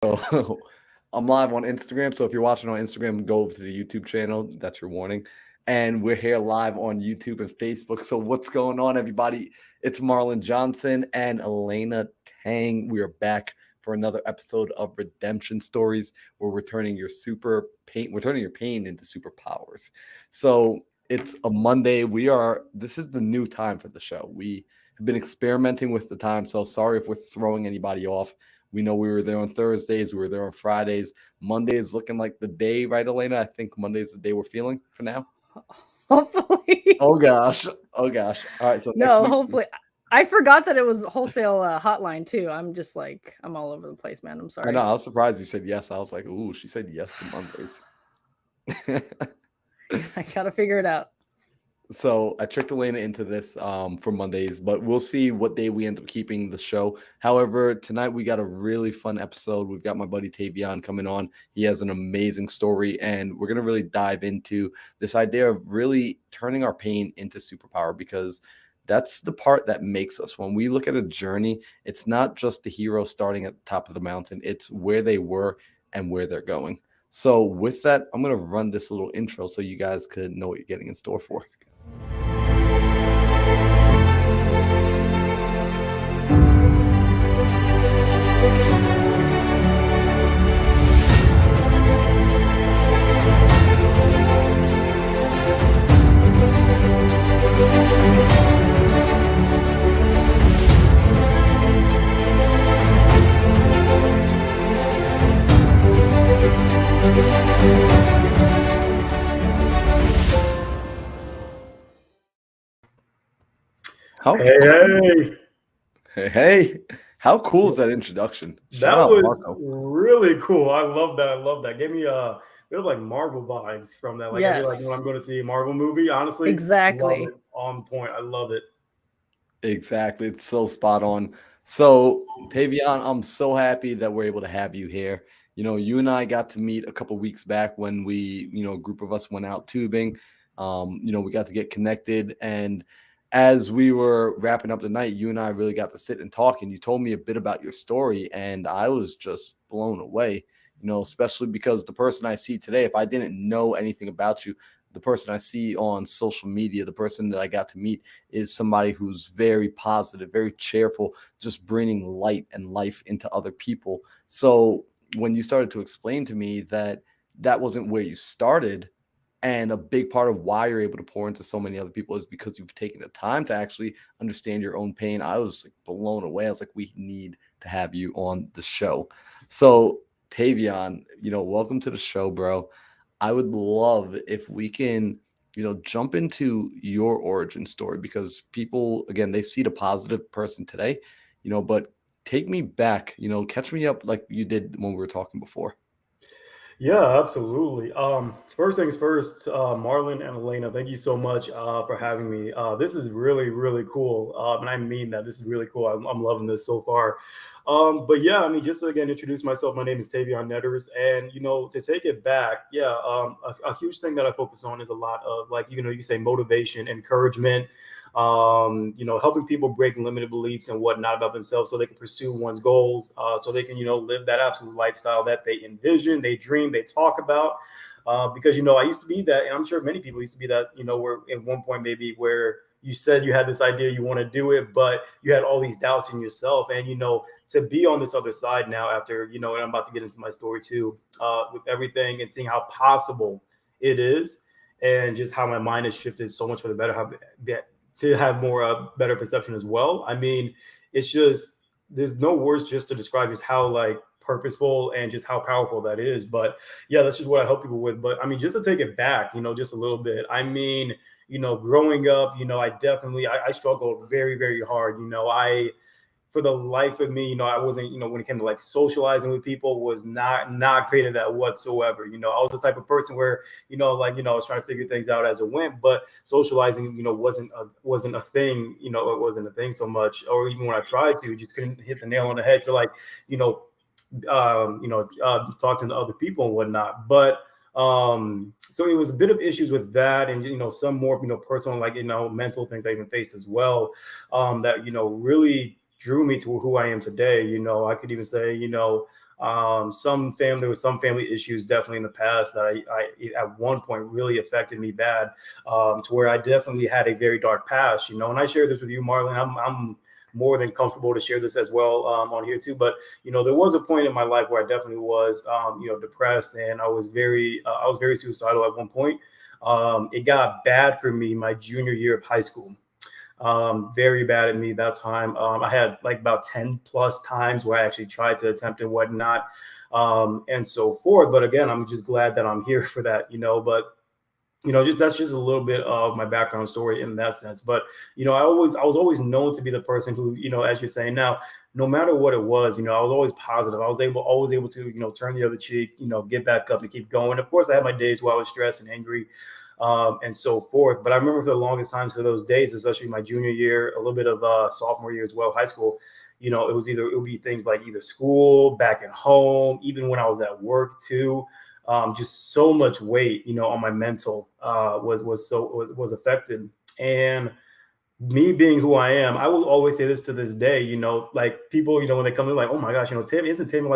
So I'm live on Instagram. So if you're watching on Instagram, go over to the YouTube channel. That's your warning. And we're here live on YouTube and Facebook. So what's going on, everybody? It's Marlon Johnson and Elena Tang. We are back for another episode of Redemption Stories, where we're turning your pain into superpowers. So it's a Monday. This is the new time for the show. We have been experimenting with the time. So sorry if we're throwing anybody off. We know we were there on Thursdays. We were there on Fridays. Monday is looking like the day, right, Elena? I think Monday is the day we're feeling for now. Hopefully. Oh gosh. Oh gosh. All right. So next No, week. hopefully. I forgot that it was wholesale hotline too. I'm just like, I'm all over the place, man. I'm I know. sorry. I was surprised you said yes. I was like, ooh, she said yes to Mondays. I gotta figure it out. So I tricked Elena into this for Mondays, but we'll see what day we end up keeping the show. However, tonight we got a really fun episode. We've got my buddy Tavion coming on. He has an amazing story, and we're gonna really dive into this idea of really turning our pain into superpower, because that's the part that makes us. When we look at a journey, it's not just the hero starting at the top of the mountain; it's where they were and where they're going. So with that, I'm gonna run this little intro so you guys could know what you're getting in store for. How hey, how cool is that introduction? Shout That out was Marco. really cool. I love that. I love that. Gave me a bit of like Marvel vibes from that. Like I feel like when I'm Yes, going to see a Marvel movie, honestly, love exactly. it. On point. I love it. Exactly. It's so spot on. So, Tavion, I'm so happy that we're able to have you here. You and I got to meet a couple weeks back when a group of us went out tubing. We got to get connected. And as we were wrapping up the night, you and I really got to sit and talk. And you told me a bit about your story. And I was just blown away, especially because the person I see today, if I didn't know anything about you, the person I see on social media, the person that I got to meet, is somebody who's very positive, very cheerful, just bringing light and life into other people. So when you started to explain to me that that wasn't where you started, and a big part of why you're able to pour into so many other people is because you've taken the time to actually understand your own pain, I was like blown away. I was like, we need to have you on the show. So Tavion, welcome to the show, bro. I would love if we can, jump into your origin story, because people, again, they see the positive person today, but take me back, catch me up like you did when we were talking before. Yeah, absolutely. First things first, Marlon and Elena, thank you so much for having me. This is really, really cool. And I mean that this is really cool. I'm loving this so far. But yeah, I mean, just to again introduce myself, my name is Tavion Netters. And, to take it back, yeah, a huge thing that I focus on is a lot of like, you say motivation, encouragement, helping people break limited beliefs and whatnot about themselves so they can pursue one's goals, so they can, live that absolute lifestyle that they envision, they dream, they talk about. Because, I used to be that, and I'm sure many people used to be that, where at one point maybe where you said you had this idea, you want to do it, but you had all these doubts in yourself. And, to be on this other side now after, and I'm about to get into my story too, with everything and seeing how possible it is and just how my mind has shifted so much for the better, to have more better perception as well. I mean, it's just there's no words just to describe just how like purposeful and just how powerful that is. But yeah, that's just what I help people with. But I mean, just to take it back, just a little bit. I mean, growing up, I struggled very, very hard. For the life of me, I wasn't, when it came to like socializing with people, was not great at that whatsoever. I was the type of person where, I was trying to figure things out as it went, but socializing, wasn't a thing. It wasn't a thing so much, or even when I tried to, just couldn't hit the nail on the head to like, talking to other people and whatnot. But so it was a bit of issues with that, and some more personal, like mental things I even faced as well, that really drew me to who I am today. I could even say, There was some family issues definitely in the past that I at one point really affected me bad, to where I definitely had a very dark past, and I share this with you, Marlon. I'm more than comfortable to share this as well, on here too. But there was a point in my life where I definitely was, depressed, and I was very suicidal at one point. It got bad for me my junior year of high school. Very bad at me that time. I had like about 10 plus times where I actually tried to attempt and whatnot, and so forth. But again, I'm just glad that I'm here for that, but just that's just a little bit of my background story in that sense. But I was always known to be the person who, as you're saying now, no matter what it was, I was always positive. I was always able to, turn the other cheek, get back up and keep going. Of course, I had my days where I was stressed and angry, and so forth. But I remember for the longest times, for those days, especially my junior year, a little bit of sophomore year as well, high school, it would be things like either school, back at home, even when I was at work too. Just so much weight, on my mental, was affected. And me being who I am, I will always say this to this day, like people, when they come in, like, oh my gosh, Tim, isn't Tim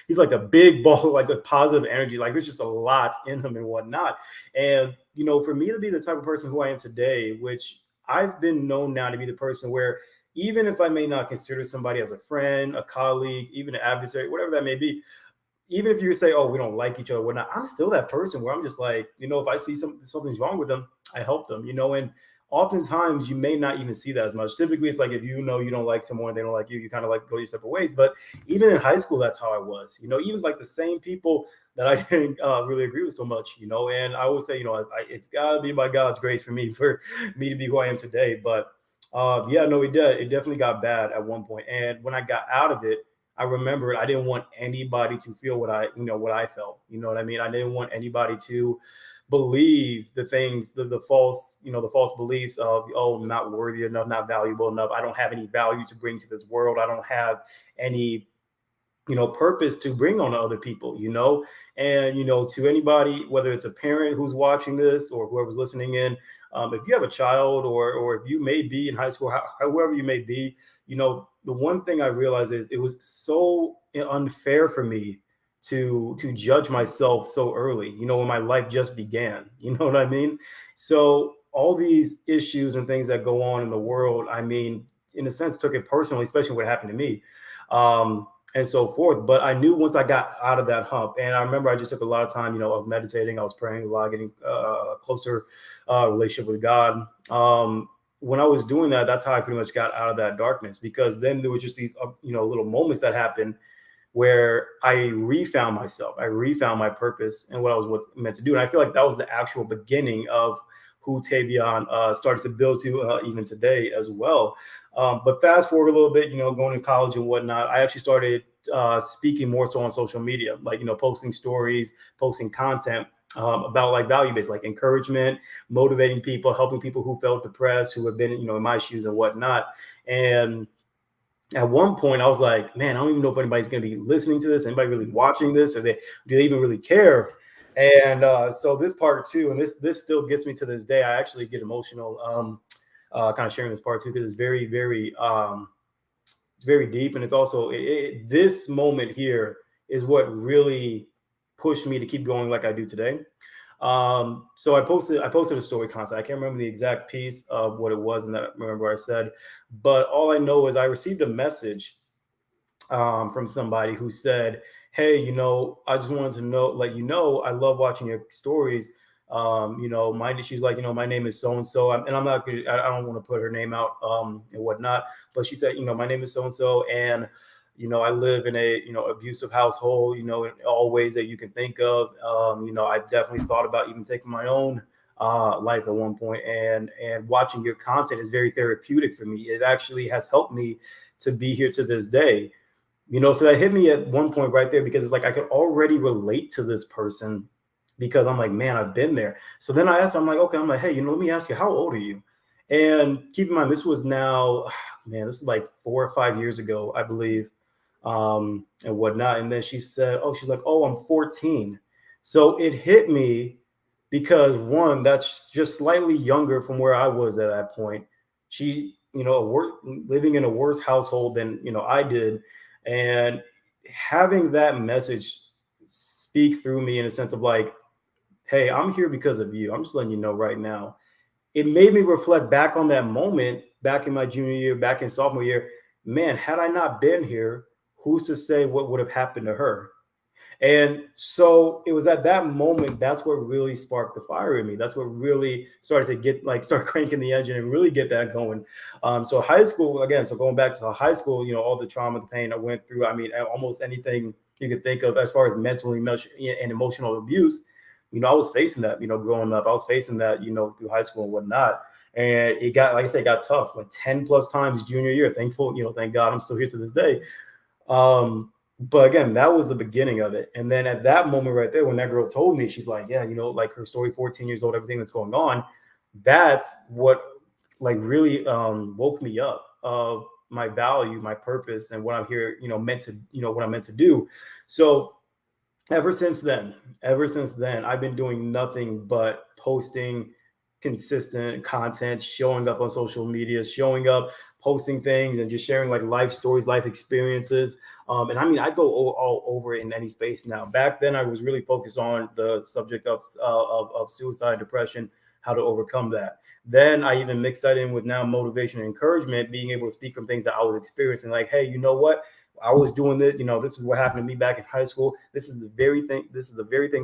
he's like a big ball, like a positive energy, like there's just a lot in him and whatnot. And, for me to be the type of person who I am today, which I've been known now to be the person where even if I may not consider somebody as a friend, a colleague, even an adversary, whatever that may be, even if you say, oh, we don't like each other, whatnot, I'm still that person where I'm just like, if I see something's wrong with them, I help them, and oftentimes you may not even see that as much. Typically, it's like if you don't like someone, they don't like you, you kind of like go your separate ways. But even in high school, that's how I was, even like the same people that I didn't really agree with so much, and I would say, it's got to be by God's grace for me to be who I am today. But yeah, no, it definitely got bad at one point. And when I got out of it, I remember I didn't want anybody to feel what I felt. You know what I mean? I didn't want anybody to believe the things, the false beliefs of, oh, I'm not worthy enough, not valuable enough. I don't have any value to bring to this world. I don't have any, purpose to bring on to other people, and, to anybody, whether it's a parent who's watching this or whoever's listening in, if you have a child or if you may be in high school, however you may be, the one thing I realized is it was so unfair for me to judge myself so early, when my life just began, you know what I mean? So all these issues and things that go on in the world, I mean, in a sense, took it personally, especially what happened to me, and so forth. But I knew once I got out of that hump, and I remember I just took a lot of time, I was meditating, I was praying a lot, getting a closer relationship with God. When I was doing that, that's how I pretty much got out of that darkness, because then there was just these, little moments that happened where I refound myself, I refound my purpose and what I was meant to do. And I feel like that was the actual beginning of who Tavion started to build to even today as well. But fast forward a little bit, going to college and whatnot, I actually started speaking more so on social media, like, posting stories, posting content about like value-based, like encouragement, motivating people, helping people who felt depressed, who have been, in my shoes and whatnot. And at one point I was like, man, I don't even know if anybody's going to be listening to this, anybody really watching this, or do they even really care? And so this part too, and this still gets me to this day. I actually get emotional kind of sharing this part too, because it's very, very, it's very deep. And it's also, this moment here is what really pushed me to keep going like I do today. So I posted a story content. I can't remember the exact piece of what it was, and that I remember what I said, but all I know is I received a message from somebody who said, hey, I just wanted to know, like, I love watching your stories. She's like, my name is so-and-so, and I'm not gonna, I don't want to put her name out and whatnot, but she said, my name is so-and-so, and I live in a, abusive household, in all ways that you can think of. I've definitely thought about even taking my own life at one point, and watching your content is very therapeutic for me. It actually has helped me to be here to this day. So that hit me at one point right there, because it's like I could already relate to this person, because I'm like, man, I've been there. So then I asked her, I'm like, okay, I'm like, hey, let me ask you, how old are you? And keep in mind, this was now, man, this is like 4 or 5 years ago, I believe, and whatnot. And then she's like, oh, I'm 14. So it hit me because, one, that's just slightly younger from where I was at that point. She, living in a worse household than, I did. And having that message speak through me in a sense of like, hey, I'm here because of you. I'm just letting you know right now. It made me reflect back on that moment back in my junior year, back in sophomore year. Man, had I not been here, who's to say what would have happened to her? And so it was at that moment, that's what really sparked the fire in me. That's what really started to get like start cranking the engine and really get that going. So high school, again, so going back to the high school, all the trauma, the pain I went through. I mean, almost anything you could think of as far as mental and emotional abuse, I was facing that, growing up. I was facing that, through high school and whatnot. And it got, like I said, it got tough, like 10 plus times junior year. Thankful, thank God I'm still here to this day. But again, that was the beginning of it. And then at that moment right there, when that girl told me, she's like, yeah, like her story, 14 years old, everything that's going on, that's what like really woke me up of my value, my purpose, and what I'm here, meant to, what I'm meant to do. So ever since then, I've been doing nothing but posting consistent content, showing up on social media, showing up, posting things, and just sharing like life stories, life experiences. And I mean, I go all over in any space now. Back then, I was really focused on the subject of suicide, depression, how to overcome that. Then I even mix that in with now motivation and encouragement, being able to speak from things that I was experiencing. Like, hey, you know what? I was doing this, this is what happened to me back in high school. This is the very thing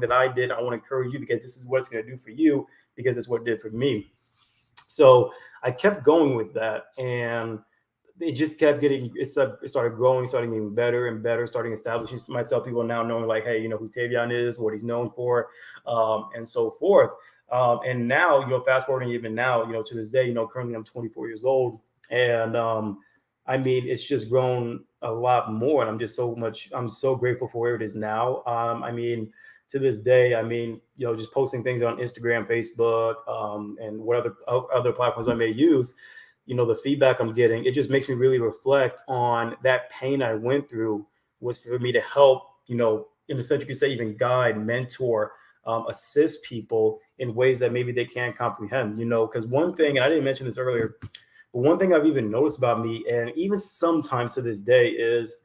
that I did. I want to encourage you because this is what it's going to do for you, because it's what it did for me. So I kept going with that, and it just kept getting, it started growing, starting getting better and better, starting establishing myself, people now knowing like, hey, who Tavion is, what he's known for, and so forth. And now, fast forwarding even now, to this day, currently I'm 24 years old, and I mean, it's just grown a lot more, and I'm so grateful for where it is now. I mean, to this day, I mean, just posting things on Instagram, Facebook, and what other platforms I may use, the feedback I'm getting, it just makes me really reflect on that pain I went through was for me to help, in a sense you could say even guide, mentor, assist people in ways that maybe they can't comprehend, because one thing, and I didn't mention this earlier, but one thing I've even noticed about me, and even sometimes to this day, is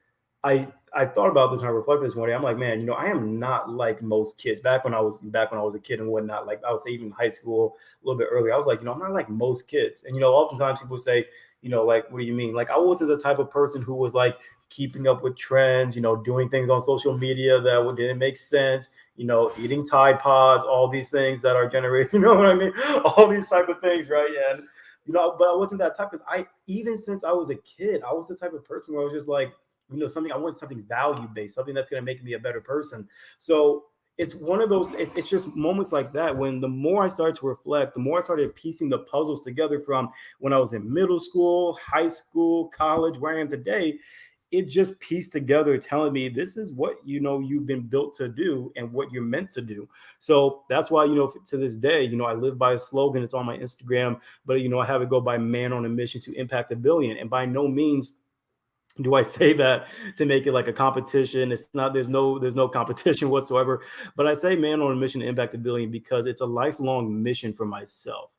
I thought about this and I reflected this morning. I'm like, man, I am not like most kids. Back when I was a kid and whatnot, like I would say even high school, a little bit earlier, I was like, I'm not like most kids. And oftentimes people say, like, what do you mean? Like I wasn't the type of person who was like keeping up with trends, doing things on social media that didn't make sense, eating Tide Pods, all these things that are generated, you know what I mean? All these type of things, right? And but I wasn't that type, because even since I was a kid, I was the type of person where I was just like, I want something value based, something that's going to make me a better person. So it's one of those, it's just moments like that when the more I started to reflect, the more I started piecing the puzzles together from when I was in middle school, high school, college, where I am today. It just pieced together telling me this is what you've been built to do and what you're meant to do. So that's why to this day I live by a slogan. It's on my Instagram, but I have it go by man on a mission to impact a billion. And by no means do I say that to make it like a competition. It's not, there's no competition whatsoever, but I say man on a mission to impact a billion because it's a lifelong mission for myself.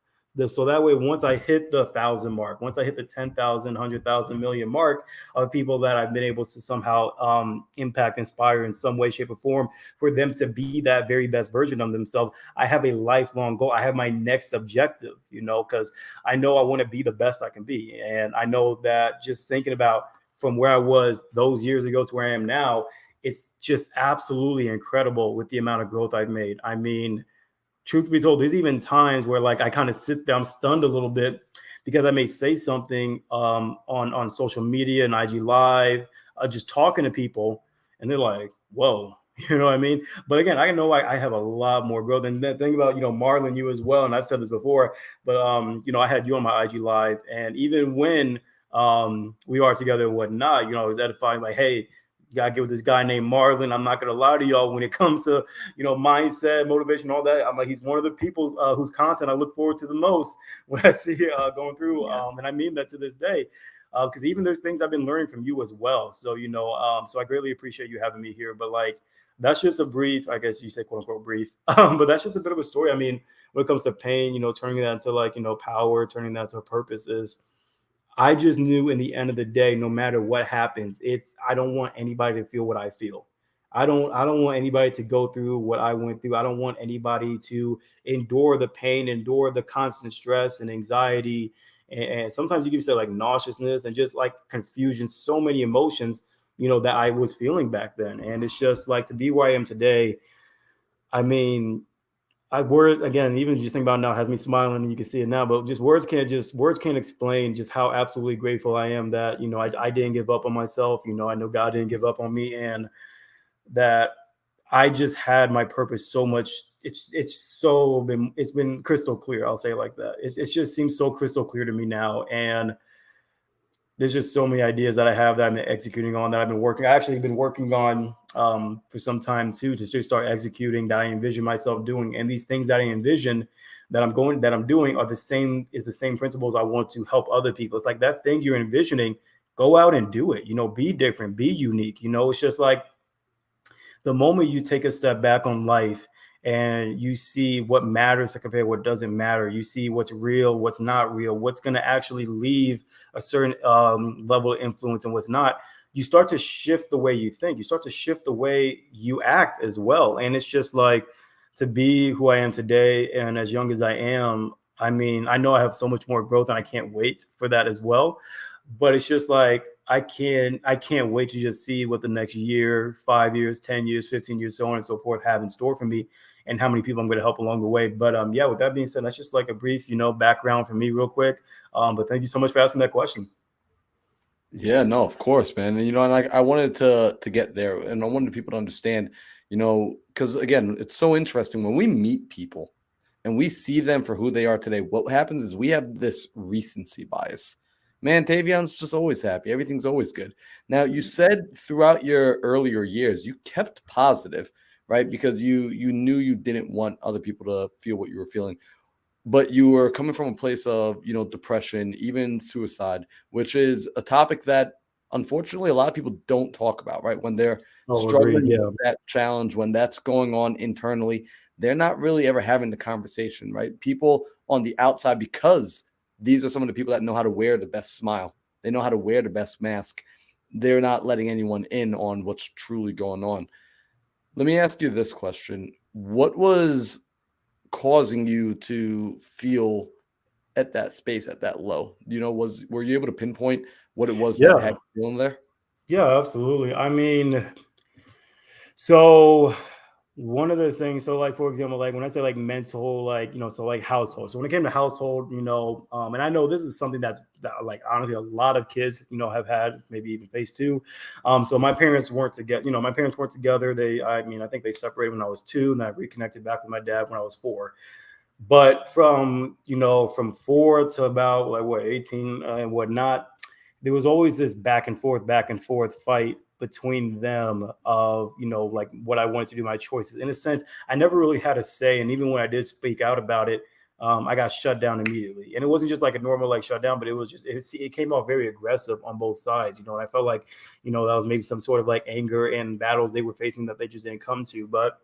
So that way, once I hit the 1,000 mark, once I hit the 10,000, 100,000, million mark of people that I've been able to somehow impact, inspire in some way, shape, or form, for them to be that very best version of themselves, I have a lifelong goal. I have my next objective, because I know I want to be the best I can be. And I know that just thinking about from where I was those years ago to where I am now, it's just absolutely incredible with the amount of growth I've made. I mean, truth be told, there's even times where like I kind of sit there, I'm stunned a little bit because I may say something on social media and IG Live, just talking to people, and they're like, "Whoa." You know what I mean? But again, I know I have a lot more growth. And that thing about, Marlon, you as well, and I've said this before, but I had you on my IG Live, and even when we are together and whatnot, I was edifying like, hey, you gotta get with this guy named Marlon. I'm not gonna lie to y'all when it comes to mindset, motivation, all that. I'm like, he's one of the people whose content I look forward to the most when I see going through. Yeah. And I mean that to this day, because even there's things I've been learning from you as well. So so I greatly appreciate you having me here. But like, that's just a brief, I guess you say, quote unquote brief, but that's just a bit of a story. I mean, when it comes to pain, turning that into like power, turning that into a purpose is. I just knew in the end of the day, no matter what happens, I don't want anybody to feel what I feel. I don't want anybody to go through what I went through. I don't want anybody to endure the pain, endure the constant stress and anxiety. And sometimes you can say like nauseousness and just like confusion, so many emotions, that I was feeling back then. And it's just like to be where I am today. I mean, words again, even just think about it now has me smiling, and you can see it now. But just words can't explain just how absolutely grateful I am that I didn't give up on myself. I know God didn't give up on me, and that I just had my purpose so much. It's been crystal clear. I'll say it like that. It's just seems so crystal clear to me now, and there's just so many ideas that I have that I've been executing on, that I've been working. I actually been working on for some time too, to start executing, that I envision myself doing. And these things that I envision that I'm doing are the same principles I want to help other people. It's like that thing you're envisioning, go out and do it, be different, be unique. It's just like the moment you take a step back on life and you see what matters to compare what doesn't matter, you see what's real, what's not real, what's going to actually leave a certain level of influence and what's not, you start to shift the way you think, you start to shift the way you act as well. And it's just like, to be who I am today and as young as I am, I mean, I know I have so much more growth and I can't wait for that as well. But it's just like, I can't wait to just see what the next year, 5 years, 10 years, 15 years, so on and so forth have in store for me, and how many people I'm going to help along the way. But yeah, with that being said, that's just like a brief, background for me real quick. But thank you so much for asking that question. Yeah, no, of course, man. And and I wanted to get there, and I wanted people to understand, because again, it's so interesting when we meet people and we see them for who they are today. What happens is we have this recency bias. Man, Tavion's just always happy. Everything's always good. Now, you said throughout your earlier years, you kept positive, right? Because you knew you didn't want other people to feel what you were feeling, but you were coming from a place of depression, even suicide, which is a topic that unfortunately a lot of people don't talk about, right? When they're Oh, agreed. struggling Yeah. with that challenge, when that's going on internally, they're not really ever having the conversation, right? People on the outside, because these are some of the people that know how to wear the best smile, they know how to wear the best mask, they're not letting anyone in on what's truly going on. Let me ask you this question. What was causing you to feel at that space, at that low? Were you able to pinpoint what it was that Yeah. had you feeling there? Yeah, absolutely. I mean, so one of the things, so like for example, like when I say like mental, like so like household. So when it came to household, and I know this is something that like honestly a lot of kids, have had, maybe even face too. So my parents weren't together. My parents weren't together. I think they separated when I was 2, and I reconnected back with my dad when I was 4. But from 4 to about like what 18 and whatnot, there was always this back and forth fight between them of like what I wanted to do, my choices. In a sense, I never really had a say, and even when I did speak out about it, I got shut down immediately. And it wasn't just like a normal like shutdown, but it was just it came off very aggressive on both sides. And I felt like that was maybe some sort of like anger and battles they were facing that they just didn't come to. But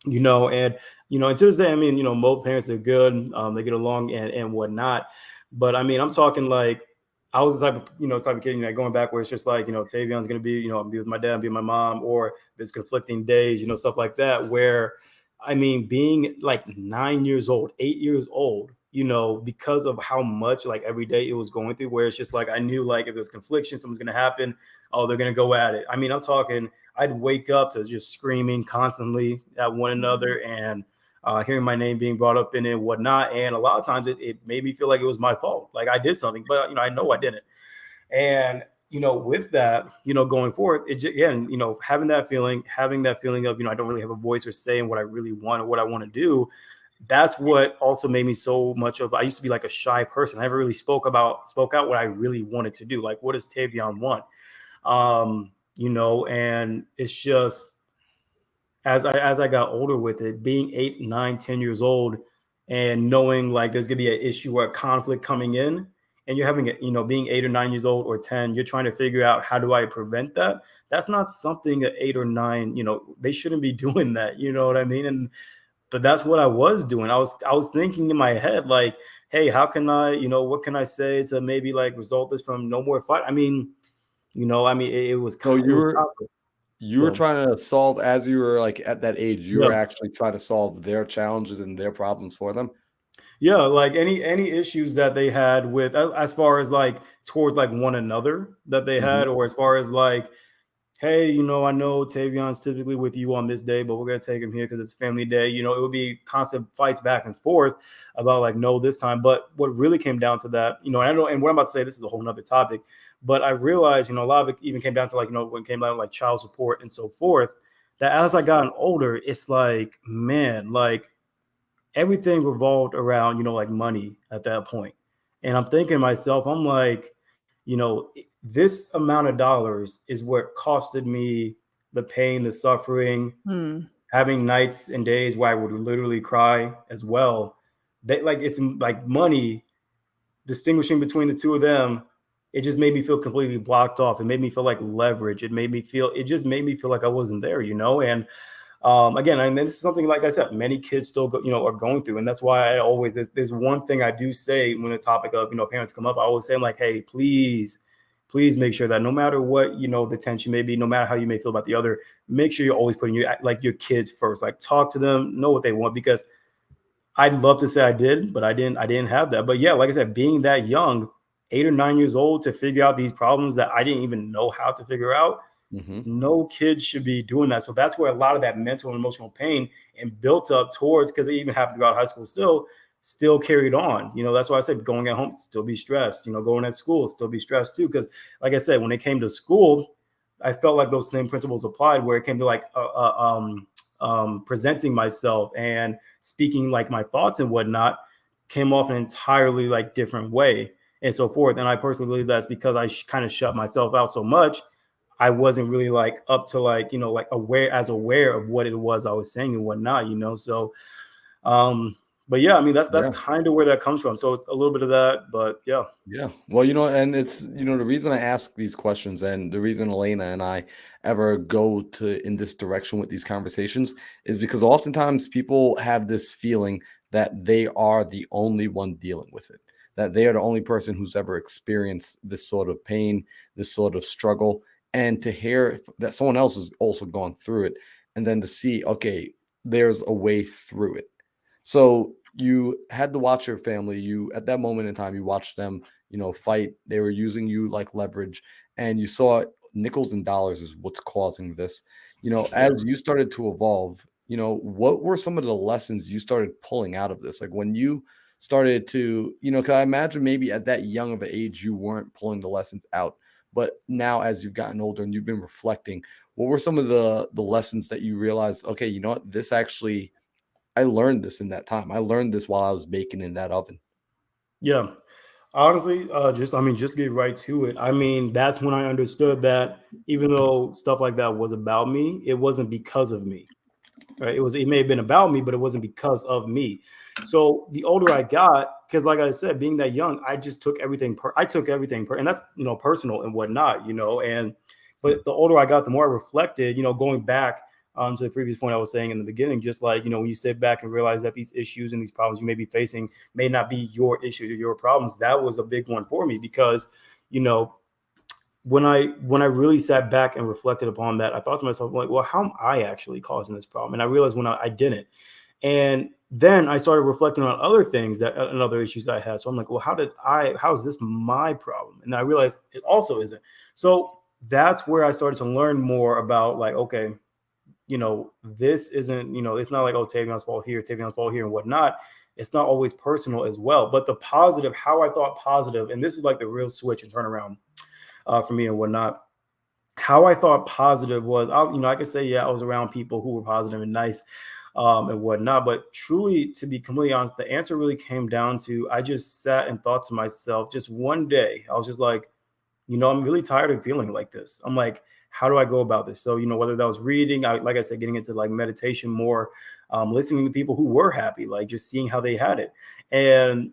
and and to this day, I mean, both parents are good, they get along and whatnot. But I mean, I'm talking like I was the type of kid, going back where it's just like, Tavion's gonna be, I'll be with my dad, be with my mom, or there's conflicting days, stuff like that. Where I mean, being like 9 years old, 8 years old, because of how much like every day it was going through, where it's just like I knew like if there's confliction, something's gonna happen, oh, they're gonna go at it. I mean, I'm talking, I'd wake up to just screaming constantly at one another, and hearing my name being brought up in it and whatnot. And a lot of times it made me feel like it was my fault, like I did something, but I know I didn't. And with that, going forward, again, having that feeling of, I don't really have a voice or say in what I really want or what I want to do. That's what also made me so much of, I used to be like a shy person. I never really spoke out what I really wanted to do. Like, what does Tavion want? And it's just, as I got older with it, being 8, 9, 10 years old, and knowing like there's gonna be an issue or a conflict coming in, and you're having it, being 8 or 9 years old or 10, you're trying to figure out how do I prevent that. That's not something at 8 or 9, they shouldn't be doing that. You know what I mean? But that's what I was doing. I was thinking in my head like, hey, how can I, what can I say to maybe like result this from no more fight? I mean, it was So it was constant. you were So trying to solve as you were like at that age, you yeah. were actually trying to solve their challenges and their problems for them. Yeah, like any issues that they had with as far as like towards like one another that they Mhm. had, or as far as like, hey, I know Tavion's typically with you on this day, but we're gonna take him here because it's family day. It would be constant fights back and forth about like, no, this time. But what really came down to that, and I know, and what I'm about to say, this is a whole nother topic, but I realized, a lot of it even came down to like, when it came down to like child support and so forth, that as I gotten older, it's like, man, like everything revolved around, like money at that point. And I'm thinking to myself, I'm like, this amount of dollars is what costed me the pain, the suffering, Hmm. having nights and days where I would literally cry as well. That like it's like money, distinguishing between the two of them, it just made me feel completely blocked off. It made me feel like leverage. It just made me feel like I wasn't there, and again, and this is something like I said, many kids still are going through, and that's why I always there's one thing I do say when the topic of parents come up. I always say, I'm like, hey, please make sure that no matter what the tension may be, no matter how you may feel about the other, make sure you're always putting your kids first. Like talk to them, know what they want, because I'd love to say I did, but I didn't have that. But yeah, like I said, being that young, 8 or 9 years old, to figure out these problems that I didn't even know how to figure out, Mhm. no kid should be doing that. So that's where a lot of that mental and emotional pain and built up towards, because it even happened throughout high school still carried on. That's why I said going at home, still be stressed, going at school, still be stressed too. Because like I said, when it came to school, I felt like those same principles applied where it came to like presenting myself and speaking like my thoughts and whatnot, came off an entirely like different way and so forth. And I personally believe that's because I kind of shut myself out so much. I wasn't really like up to like, like aware of what it was I was saying and whatnot. So, but yeah, I mean, that's Yeah. kind of where that comes from. So it's a little bit of that, but yeah. Yeah. Well, and it's, the reason I ask these questions and the reason Elena and I ever go to in this direction with these conversations is because oftentimes people have this feeling that they are the only one dealing with it, that they are the only person who's ever experienced this sort of pain, this sort of struggle. And to hear that someone else has also gone through it and then to see, okay, there's a way through it. So you had to watch your family. You, at that moment in time, you watched them fight. They were using you like leverage, and you saw nickels and dollars is what's causing this. Yeah. As you started to evolve, what were some of the lessons you started pulling out of this? Like when you started to, because I imagine maybe at that young of an age, you weren't pulling the lessons out. But now, as you've gotten older and you've been reflecting, what were some of the lessons that you realized? Okay, you know what? This actually, I learned this in that time. I learned this while I was baking in that oven. Yeah. Honestly, just get right to it. I mean, that's when I understood that even though stuff like that was about me, it wasn't because of me. Right? It may have been about me, but it wasn't because of me. So the older I got, because like I said, being that young, I just took everything and that's personal and whatnot, and but the older I got, the more I reflected, going back to the previous point I was saying in the beginning, just like when you sit back and realize that these issues and these problems you may be facing may not be your issue or your problems. That was a big one for me because you know when I really sat back and reflected upon that, I thought to myself, like, well, how am I actually causing this problem? And I realized when I didn't. And then I started reflecting on other things and other issues that I had. So I'm like, well, how is this my problem? And I realized it also isn't. So that's where I started to learn more about like, okay, this isn't, it's not like, oh, Tavion's fault here and whatnot. It's not always personal as well. But the positive, how I thought positive, and this is like the real switch and turnaround for me and whatnot. How I thought positive was, I could say, yeah, I was around people who were positive and nice and whatnot. But truly, to be completely honest, the answer really came down to I just sat and thought to myself, just one day, I was just like, I'm really tired of feeling like this. I'm like, how do I go about this? So, whether that was reading, like I said, getting into like meditation more, listening to people who were happy, like just seeing how they had it. And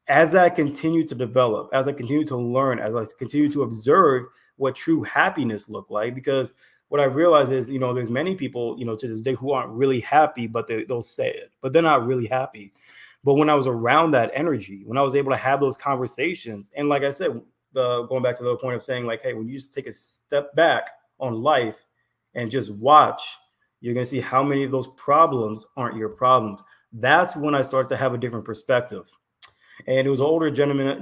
as I continued to develop, as I continued to learn, as I continued to observe what true happiness looked like, because what I realized is, there's many people, to this day who aren't really happy, but they'll say it, but they're not really happy. But when I was around that energy, when I was able to have those conversations, and like I said, going back to the point of saying like, hey, when you just take a step back on life and just watch, you're going to see how many of those problems aren't your problems. That's when I started to have a different perspective. And it was an older gentleman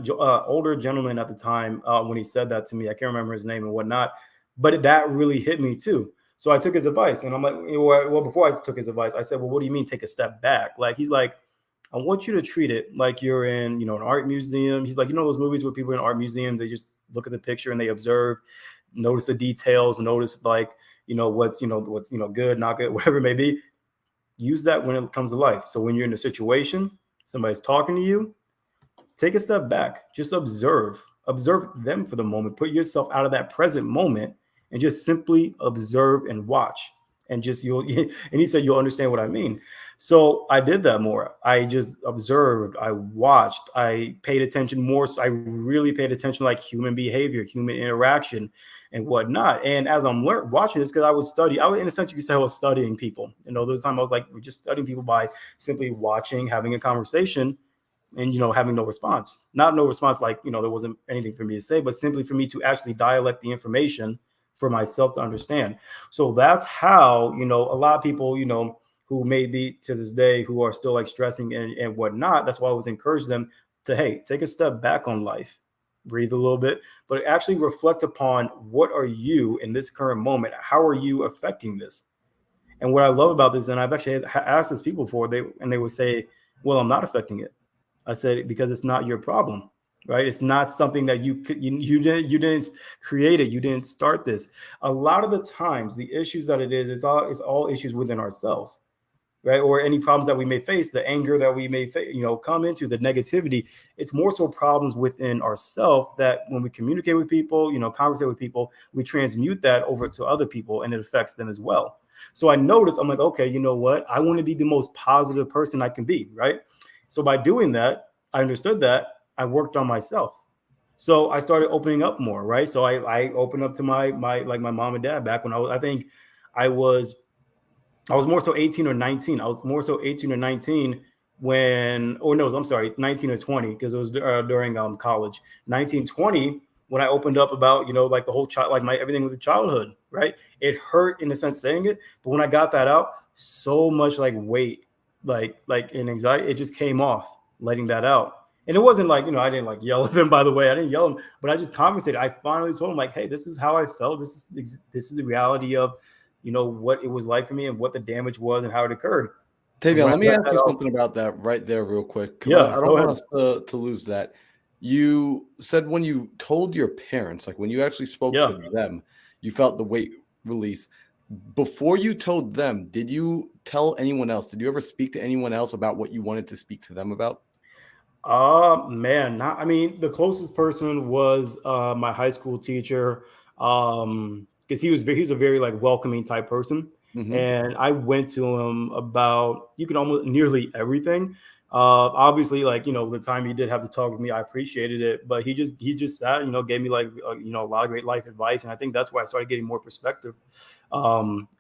at the time when he said that to me. I can't remember his name and whatnot, but that really hit me too. So I took his advice, and I'm like, well, before I took his advice, I said, well, what do you mean take a step back? Like, he's like, I want you to treat it like you're in, an art museum. He's like, those movies where people in art museums, they just look at the picture and they observe, notice the details, notice like, what's good, not good, whatever it may be. Use that when it comes to life. So when you're in a situation, somebody's talking to you, take a step back, just observe them for the moment, put yourself out of that present moment and just simply observe and watch. And and he said, you'll understand what I mean. So I did that more. I just observed, I watched, I paid attention more. So I really paid attention, like human behavior, human interaction and whatnot. And as I'm watching this, because I would study, in a sense, you could say I was studying people. This time I was like, we're just studying people by simply watching, having a conversation, and having no response. Not no response, like there wasn't anything for me to say, but simply for me to actually dialect the information for myself to understand. So that's how a lot of people who may be to this day who are still like stressing and whatnot. That's why I always encourage them to, hey, take a step back on life, breathe a little bit, but actually reflect upon what are you in this current moment? How are you affecting this? And what I love about this, and I've actually asked this people before, they would say, well, I'm not affecting it. I said, because it's not your problem, right? It's not something that you didn't create it. You didn't start this. A lot of the times, the issues that it's all issues within ourselves, right? Or any problems that we may face, the anger that we may come into, the negativity. It's more so problems within ourselves that when we communicate with people, conversate with people, we transmute that over to other people, and it affects them as well. So I noticed, I'm like, okay, you know what? I want to be the most positive person I can be, right? So by doing that, I understood that I worked on myself. So I started opening up more, right? So I opened up to my mom and dad back when I think I was more so 18 or 19. I was more so 18 or 19 when, or no, I'm sorry, 19 or 20, because it was during college. 19, 20, when I opened up about, like the whole child, like my everything with the childhood, right? It hurt in a sense saying it, but when I got that out, so much like weight, like in anxiety, it just came off letting that out. And it wasn't like, I didn't like yell at them, by the way. I didn't yell at them, but I just conversated. I finally told them like, hey, this is how I felt. This is the reality of, what it was like for me and what the damage was and how it occurred. Tavion, let me ask you something about that right there real quick. Yeah, I don't want us to lose that. You said when you told your parents, like when you actually spoke to them, you felt the weight release. Before you told them, did you tell anyone else? Did you ever speak to anyone else about what you wanted to speak to them about? Man, the closest person was my high school teacher. Because he was a very like welcoming type person. Mm-hmm. And I went to him about almost nearly everything. Obviously, like the time he did have to talk with me, I appreciated it. But he just sat, gave me like a lot of great life advice, and I think that's why I started getting more perspective,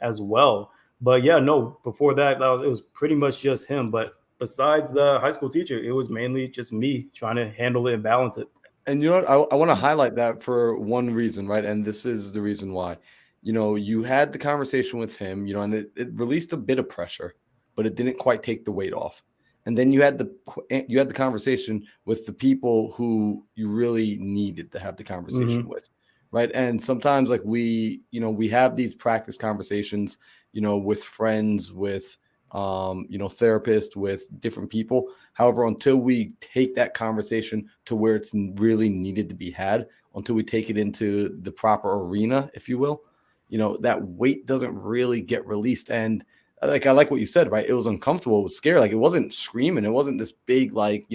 as well. But yeah, no, before that, it was pretty much just him. But besides the high school teacher, it was mainly just me trying to handle it and balance it. And you know what? I want to highlight that for one reason, right? And this is the reason why. You had the conversation with him, and it released a bit of pressure, but it didn't quite take the weight off. And then you had the conversation with the people who you really needed to have the conversation with, right? And sometimes like we have these practice conversations, with friends, with therapists, with different people. However, until we take that conversation to where it's really needed to be had, until we take it into the proper arena, if you will, that weight doesn't really get released. And like, I like what you said, right? It was uncomfortable. It was scary. Like, it wasn't screaming. It wasn't this big, like,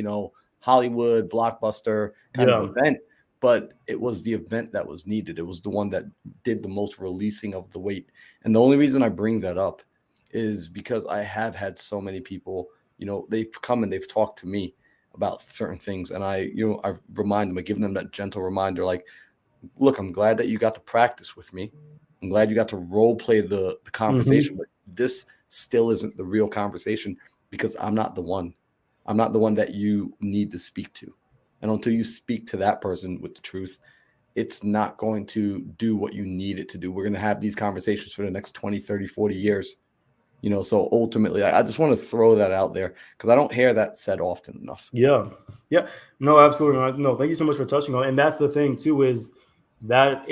Hollywood blockbuster kind of event, but it was the event that was needed. It was the one that did the most releasing of the weight. And the only reason I bring that up is because I have had so many people, they've come and they've talked to me about certain things. And I remind them, I give them that gentle reminder, like, look, I'm glad that you got to practice with me. I'm glad you got to role play the conversation, but this still isn't the real conversation because I'm not the one. I'm not the one that you need to speak to. And until you speak to that person with the truth, it's not going to do what you need it to do. We're going to have these conversations for the next 20, 30, 40 years. So ultimately, I just want to throw that out there because I don't hear that said often enough. Yeah. No, absolutely. No, thank you so much for touching on it. And that's the thing too, is that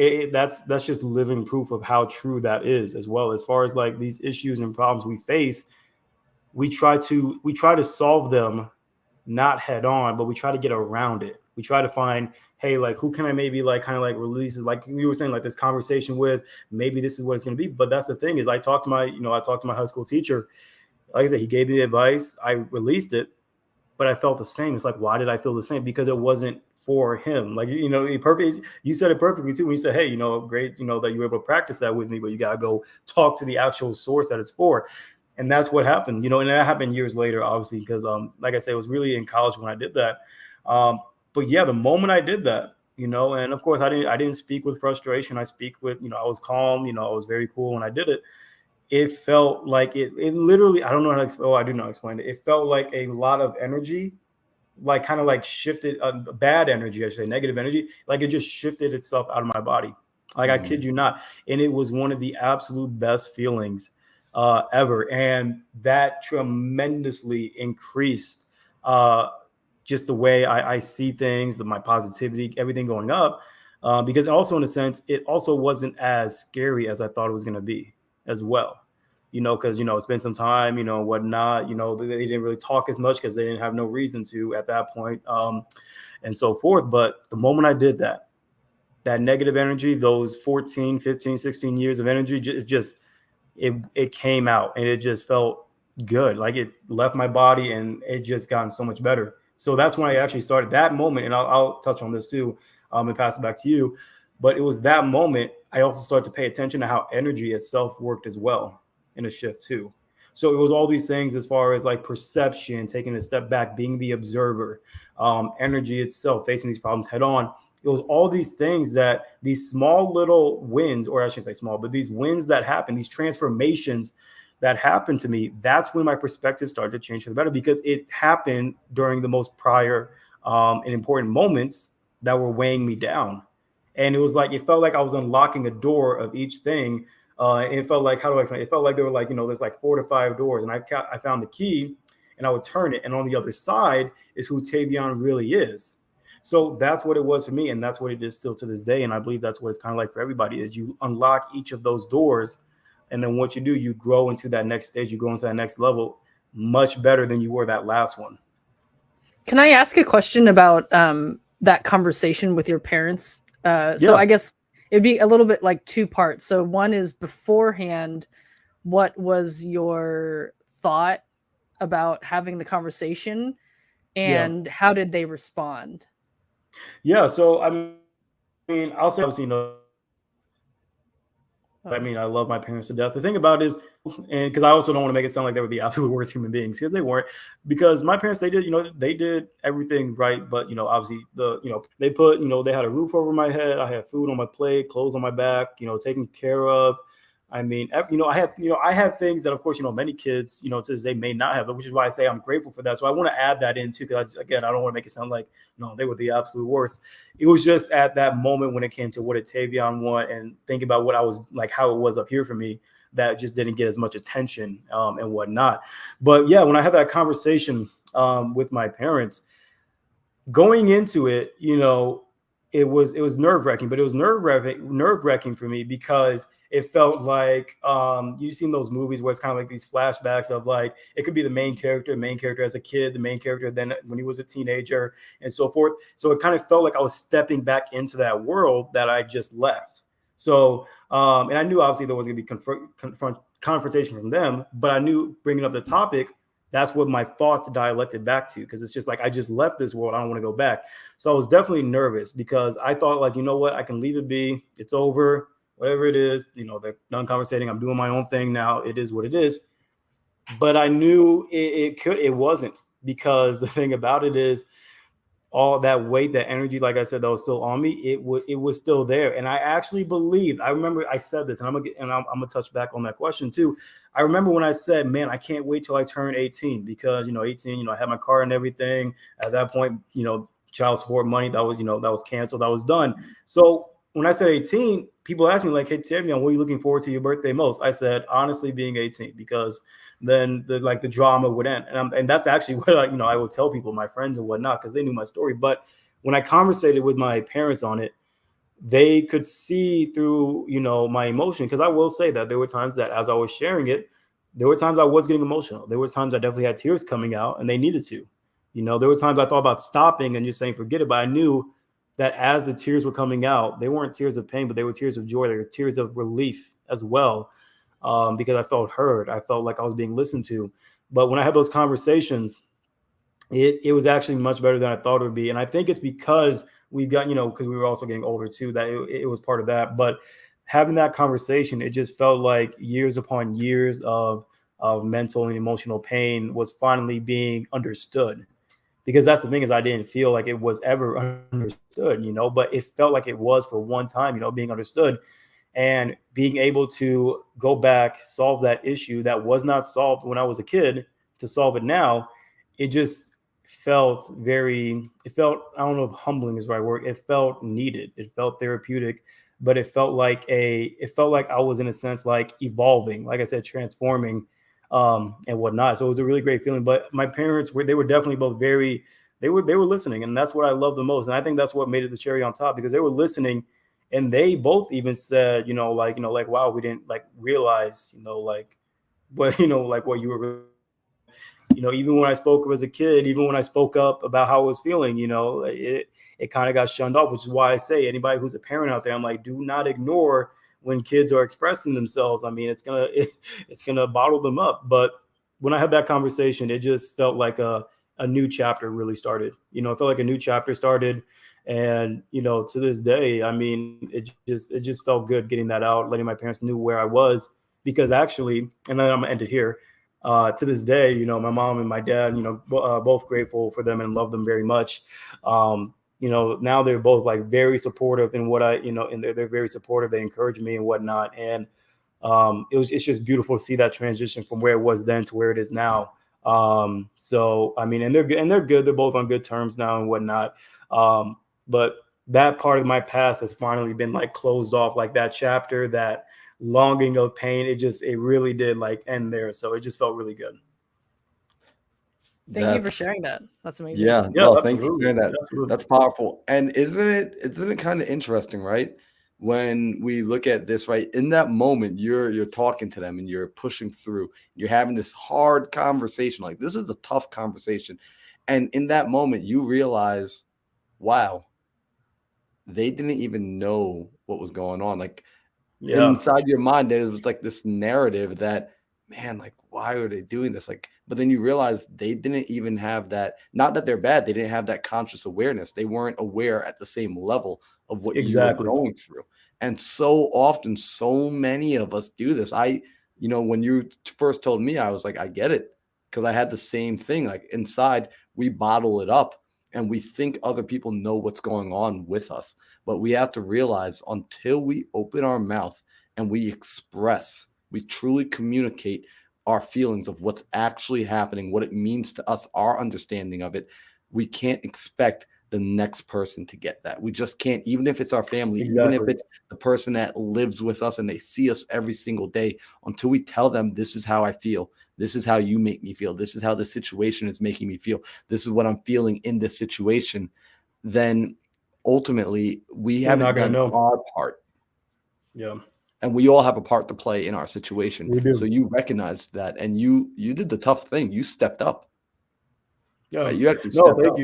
that's just living proof of how true that is as well. As far as like these issues and problems we face, we try to solve them not head on, but we try to get around it. We try to find, hey, like who can I maybe like kind of like release, like you were saying, like this conversation with, maybe this is what it's going to be. But that's the thing, is I talked to my high school teacher. Like I said, he gave me the advice. I released it, but I felt the same. It's like, why did I feel the same? Because it wasn't for him. Like, you said it perfectly too. When you said, hey, great, that you were able to practice that with me, but you got to go talk to the actual source that it's for. And that's what happened, and that happened years later, obviously, because like I said, it was really in college when I did that. But yeah, the moment I did that, and of course I didn't speak with frustration. I speak with, I was calm, I was very cool when I did it. It felt like it literally, I don't know how to explain. Oh, I do not explain it. It felt like a lot of energy, like kind of like shifted, bad energy, I should say, negative energy. Like it just shifted itself out of my body. Like I kid you not. And it was one of the absolute best feelings ever. And that tremendously increased just the way I see things, my positivity, everything going up. Because also in a sense, it also wasn't as scary as I thought it was going to be as well, because, it's been some time, whatnot, they didn't really talk as much because they didn't have no reason to at that point, and so forth. But the moment I did that negative energy, those 14, 15, 16 years of energy, it came out, and it just felt good. Like it left my body, and it just gotten so much better. So that's when I actually started that moment. And I'll touch on this too, and pass it back to you. But it was that moment I also started to pay attention to how energy itself worked as well in a shift too. So it was all these things as far as like perception, taking a step back, being the observer, energy itself, facing these problems head on. It was all these things, that these small little wins, or I shouldn't say small, but these wins that happen, these transformations that happened to me, that's when my perspective started to change for the better, because it happened during the most prior and important moments that were weighing me down. And it was like, it felt like I was unlocking a door of each thing. And it felt like, how do I explain it? It felt like there were like, there's like 4 to 5 doors, and I found the key, and I would turn it. And on the other side is who Tavion really is. So that's what it was for me. And that's what it is still to this day. And I believe that's what it's kind of like for everybody, is you unlock each of those doors. And then what you do, you grow into that next stage, you go into that next level much better than you were that last one. Can I ask a question about that conversation with your parents? So I guess it'd be a little bit like 2 parts. So one is beforehand, what was your thought about having the conversation, and how did they respond? Yeah. So, I mean, I'll say, obviously, I love my parents to death. The thing about it is, and because I also don't want to make it sound like they were the absolute worst human beings, because they weren't. Because my parents, they did everything right. But, obviously they put, they had a roof over my head. I had food on my plate, clothes on my back, taken care of. I mean, I have things that, of course, many kids, to this day may not have, but which is why I say I'm grateful for that. So I want to add that in too, because again, I don't want to make it sound like, no, they were the absolute worst. It was just at that moment when it came to what did Tavion want, and think about what I was like, how it was up here for me, that just didn't get as much attention and whatnot. But yeah, when I had that conversation with my parents, going into it, it was nerve-wracking, but it was nerve-wracking for me, because it felt like you've seen those movies where it's kind of like these flashbacks of like, it could be the main character as a kid, the main character then when he was a teenager, and so forth. So it kind of felt like I was stepping back into that world that I just left. So and I knew obviously there was going to be confrontation from them, but I knew bringing up the topic, that's what my thoughts dialected back to, because it's just like, I just left this world, I don't want to go back. So I was definitely nervous, because I thought like, you know what, I can leave it be, it's over, whatever it is, they're done conversating, I'm doing my own thing now, it is what it is. But I knew it wasn't, because the thing about it is, all that weight, that energy, like I said, that was still on me, it was still there. And I actually believed, I remember I said this, and I'm gonna touch back on that question too. I remember when I said, man, I can't wait till I turn 18, because 18, I had my car and everything. At that point, child support money, that was canceled, that was done. So when I said 18, people asked me like, hey, Tavion, what are you looking forward to your birthday most? I said, honestly, being 18, because then the drama would end. And that's actually what I would tell people, my friends and whatnot, because they knew my story. But when I conversated with my parents on it, they could see through, my emotion. Because I will say that there were times that as I was sharing it, there were times I was getting emotional. There were times I definitely had tears coming out, and they needed to. There were times I thought about stopping and just saying, forget it. But I knew that as the tears were coming out, they weren't tears of pain, but they were tears of joy. They were tears of relief as well. Because I felt heard. I felt like I was being listened to. But when I had those conversations, it was actually much better than I thought it would be. And I think it's because we got, because we were also getting older too, that it was part of that. But having that conversation, it just felt like years upon years of mental and emotional pain was finally being understood. Because that's the thing, is I didn't feel like it was ever understood, but it felt like it was for one time, being understood. And being able to go back, solve that issue that was not solved when I was a kid, to solve it now, it just felt I don't know if humbling is the right word. It felt needed. It felt therapeutic, but it felt like I was, in a sense, like evolving, like I said, transforming, and whatnot. So it was a really great feeling. But my parents they were definitely both they were listening. And that's what I love the most. And I think that's what made it the cherry on top, because they were listening. And they both even said, wow, we didn't realize, like what, like what you were, even when I spoke up as a kid, even when I spoke up about how I was feeling, it kind of got shunned off, which is why I say, anybody who's a parent out there, I'm like, do not ignore when kids are expressing themselves. I mean, it's going to bottle them up. But when I had that conversation, it just felt like a new chapter really started. It felt like a new chapter started. And, to this day, I mean, it just felt good getting that out, letting my parents knew where I was. Because actually, and then I'm gonna end it here, to this day, my mom and my dad, both grateful for them and love them very much. Now they're both very supportive in what and they're very supportive. They encourage me and whatnot. And it's just beautiful to see that transition from where it was then to where it is now. So, I mean, and they're good. They're both on good terms now and whatnot. But that part of my past has finally been closed off, that chapter, that longing of pain. It really did end there. So it just felt really good. Thank you for sharing that. That's amazing. Yeah, no, thank you for sharing that. Absolutely. That's powerful. And isn't it kind of interesting, right? When we look at this, right, in that moment, you're talking to them and you're pushing through. You're having this hard conversation. This is a tough conversation. And in that moment, you realize, wow, they didn't even know what was going on. Inside your mind, there was this narrative that, man, why are they doing this? But then you realize they didn't even have that, not that they're bad, they didn't have that conscious awareness. They weren't aware at the same level of what you were going through. And so often, so many of us do this. When you first told me, I was like, I get it. Because I had the same thing. Inside, we bottle it up. And we think other people know what's going on with us. But we have to realize, until we open our mouth and we express, we truly communicate our feelings of what's actually happening, what it means to us, our understanding of it, we can't expect the next person to get that. We just can't, even if it's our family, even if it's the person that lives with us and they see us every single day, until we tell them, this is how I feel. This is how you make me feel. This is how the situation is making me feel. This is what I'm feeling in this situation. Then ultimately, we haven't done our part. Yeah. And we all have a part to play in our situation. We do. So you recognize that, and you did the tough thing. You stepped up. Yeah. Right? You actually stepped up.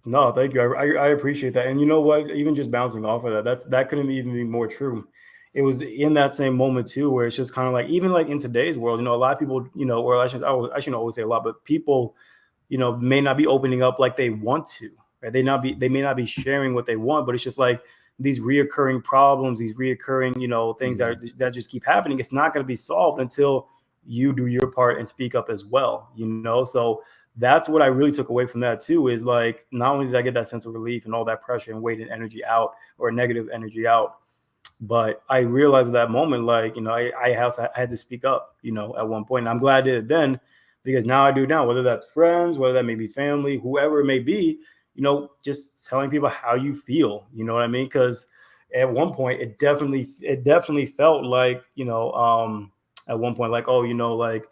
No, thank you. I appreciate that. And you know what? Even just bouncing off of that couldn't even be more true. It was in that same moment too, where it's just kind of even in today's world, a lot of people, or I shouldn't always say a lot, but people, may not be opening up like they want to, right? They may not be sharing what they want, but it's just these reoccurring problems, these reoccurring, things that just keep happening. It's not going to be solved until you do your part and speak up as well, So that's what I really took away from that too, is like, not only did I get that sense of relief and all that pressure and weight and energy out, or negative energy out, but I realized at that moment, like, I had to speak up, at one point. And I'm glad I did it then, because now I do now, whether that's friends, whether that may be family, whoever it may be, just telling people how you feel, you know what I mean? Because at one point it definitely felt like, at one point, like, oh, like,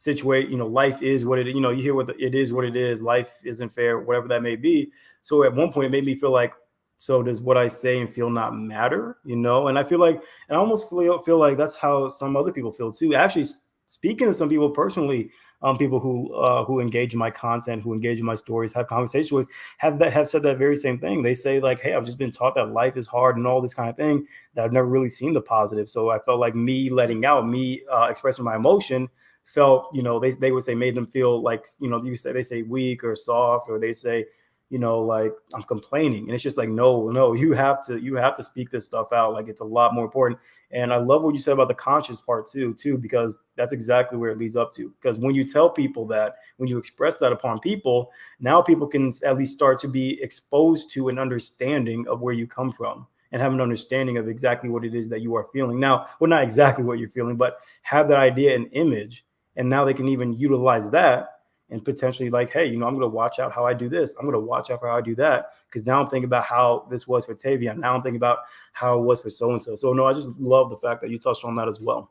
life is what it is, you hear it is what it is, life isn't fair, whatever that may be. So at one point it made me feel like, so does what I say and feel not matter, And I feel like, and I almost feel like that's how some other people feel too. Actually, speaking to some people personally, people who engage in my content, who engage in my stories, have conversations with, have said that very same thing. They say like, hey, I've just been taught that life is hard and all this kind of thing, that I've never really seen the positive. So I felt like me letting out, me expressing my emotion felt, they would say, made them feel like, they say weak or soft, or they say, like, I'm complaining. And it's just like, no, you have to speak this stuff out. Like, it's a lot more important. And I love what you said about the conscious part too, because that's exactly where it leads up to. Because when you tell people that, when you express that upon people, now people can at least start to be exposed to an understanding of where you come from, and have an understanding of exactly what it is that you are feeling. Now, well, not exactly what you're feeling, but have that idea and image. And now they can even utilize that and potentially like, hey, I'm going to watch out how I do this. I'm going to watch out for how I do that. Because now I'm thinking about how this was for Tavion. Now I'm thinking about how it was for so-and-so. So no, I just love the fact that you touched on that as well.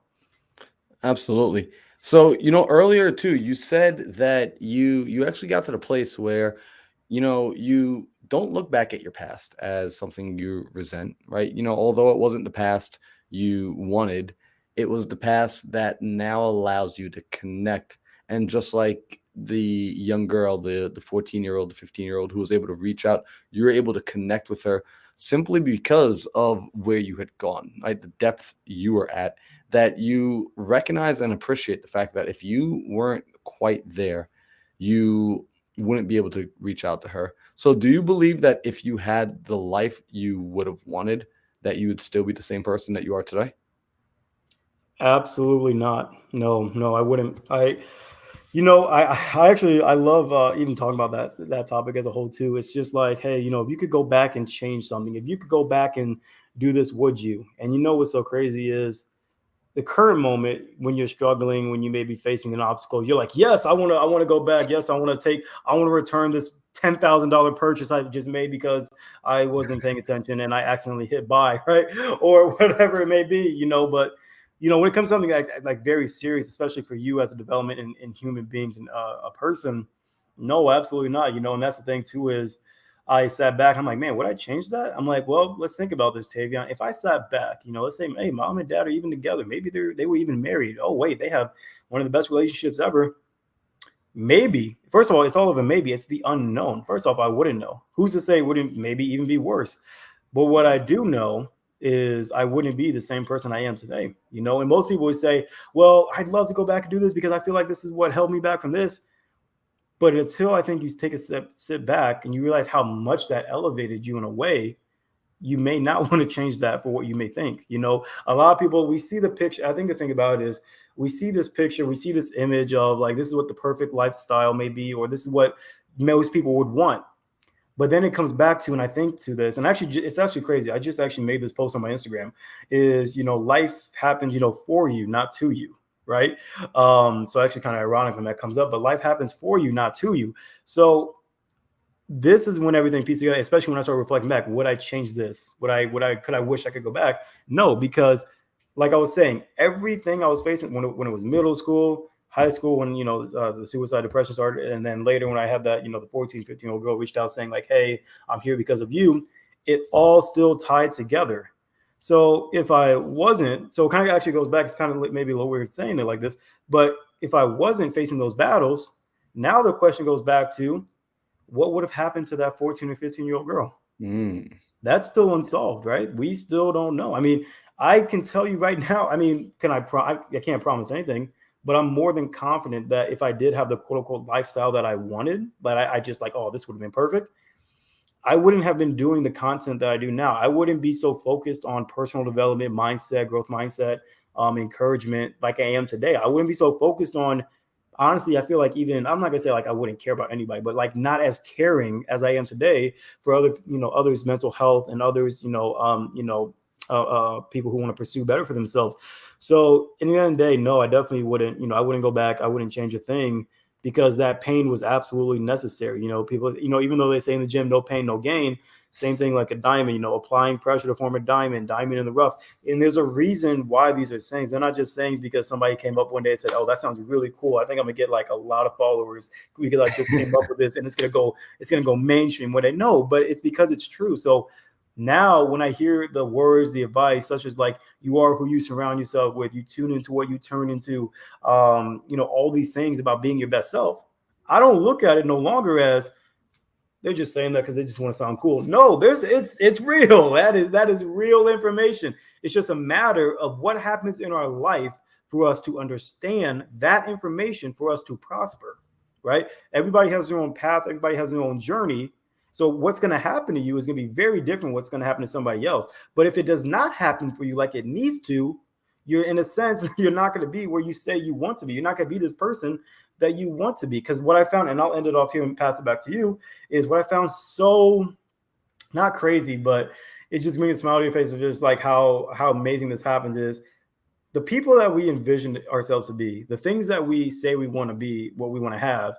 Absolutely. So, earlier too, you said that you actually got to the place where, you don't look back at your past as something you resent, right? Although it wasn't the past you wanted, it was the past that now allows you to connect. And just like the young girl, the 14-year-old, the 15-year-old who was able to reach out, you're able to connect with her simply because of where you had gone, right? The depth you were at, that you recognize and appreciate the fact that if you weren't quite there, you wouldn't be able to reach out to her. So do you believe that if you had the life you would have wanted, that you would still be the same person that you are today? Absolutely not. No, I wouldn't. I love even talking about that topic as a whole too. It's just like, hey, if you could go back and change something, if you could go back and do this, would you? And what's so crazy is the current moment, when you're struggling, when you may be facing an obstacle, you're like, yes, I want to go back. Yes, I want to return this $10,000 purchase I just made because I wasn't paying attention and I accidentally hit buy, right? Or whatever it may be, But when it comes to something like very serious, especially for you as a development in human beings and a person, no, absolutely not. And that's the thing too, is I sat back. I'm like, man, would I change that? I'm like, well, let's think about this, Tavion. If I sat back, let's say, hey, mom and dad are even together. Maybe they were even married. Oh, wait, they have one of the best relationships ever. Maybe. First of all, it's all of a maybe. It's the unknown. First off, I wouldn't know. Who's to say it wouldn't maybe even be worse? But what I do know is I wouldn't be the same person I am today. And most people would say, well, I'd love to go back and do this because I feel like this is what held me back from this. But until I think you take a sit back and you realize how much that elevated you in a way, you may not want to change that for what you may think. A lot of people, we see the picture. I think the thing about it is we see this picture, we see this image of like, this is what the perfect lifestyle may be, or this is what most people would want. But then it comes back to, and I think to this, and actually, it's actually crazy. I just actually made this post on my Instagram is, life happens, for you, not to you. Right. So actually kind of ironic when that comes up, but life happens for you, not to you. So this is when everything pieces together, especially when I start reflecting back. Would I change this? Could I wish I could go back? No, because like I was saying, everything I was facing when it was middle school, high school, when, the suicide depression started. And then later when I had that, the 14, 15-year-old girl reached out saying like, hey, I'm here because of you. It all still tied together. So if I wasn't, so it kind of actually goes back, it's kind of maybe a little weird saying it like this, but if I wasn't facing those battles, now the question goes back to what would have happened to that 14 or 15-year-old girl? That's still unsolved, right? We still don't know. I mean, I can tell you right now, I mean, I can't promise anything, but I'm more than confident that if I did have the quote unquote lifestyle that I wanted, but I just like, oh, this would have been perfect, I wouldn't have been doing the content that I do now. I wouldn't be so focused on personal development, mindset, growth mindset, encouragement like I am today. I wouldn't be so focused on honestly, I feel like even I'm not gonna say like I wouldn't care about anybody, but like not as caring as I am today for other, others' mental health and others, people who want to pursue better for themselves. So in the end of the day, no, I definitely wouldn't, I wouldn't go back. I wouldn't change a thing because that pain was absolutely necessary. People, even though they say in the gym, no pain, no gain, same thing like a diamond, applying pressure to form a diamond in the rough. And there's a reason why these are sayings. They're not just sayings because somebody came up one day and said, oh, that sounds really cool. I think I'm gonna get like a lot of followers. We could like just came up with this and it's gonna go mainstream. What they know, but it's because it's true. So now when I hear the words, the advice, such as like, you are who you surround yourself with, you tune into what you turn into, all these things about being your best self, I don't look at it no longer as they're just saying that because they just want to sound cool. No, it's real. That is real information. It's just a matter of what happens in our life for us to understand that information, for us to prosper, right? Everybody has their own path. Everybody has their own journey. So what's going to happen to you is going to be very different what's going to happen to somebody else. But if it does not happen for you like it needs to, you're in a sense, you're not going to be where you say you want to be. You're not going to be this person that you want to be. Because what I found, and I'll end it off here and pass it back to you, is what I found so not crazy, but it just made a smile on your face of just like how amazing this happens is the people that we envision ourselves to be, the things that we say we want to be, what we want to have,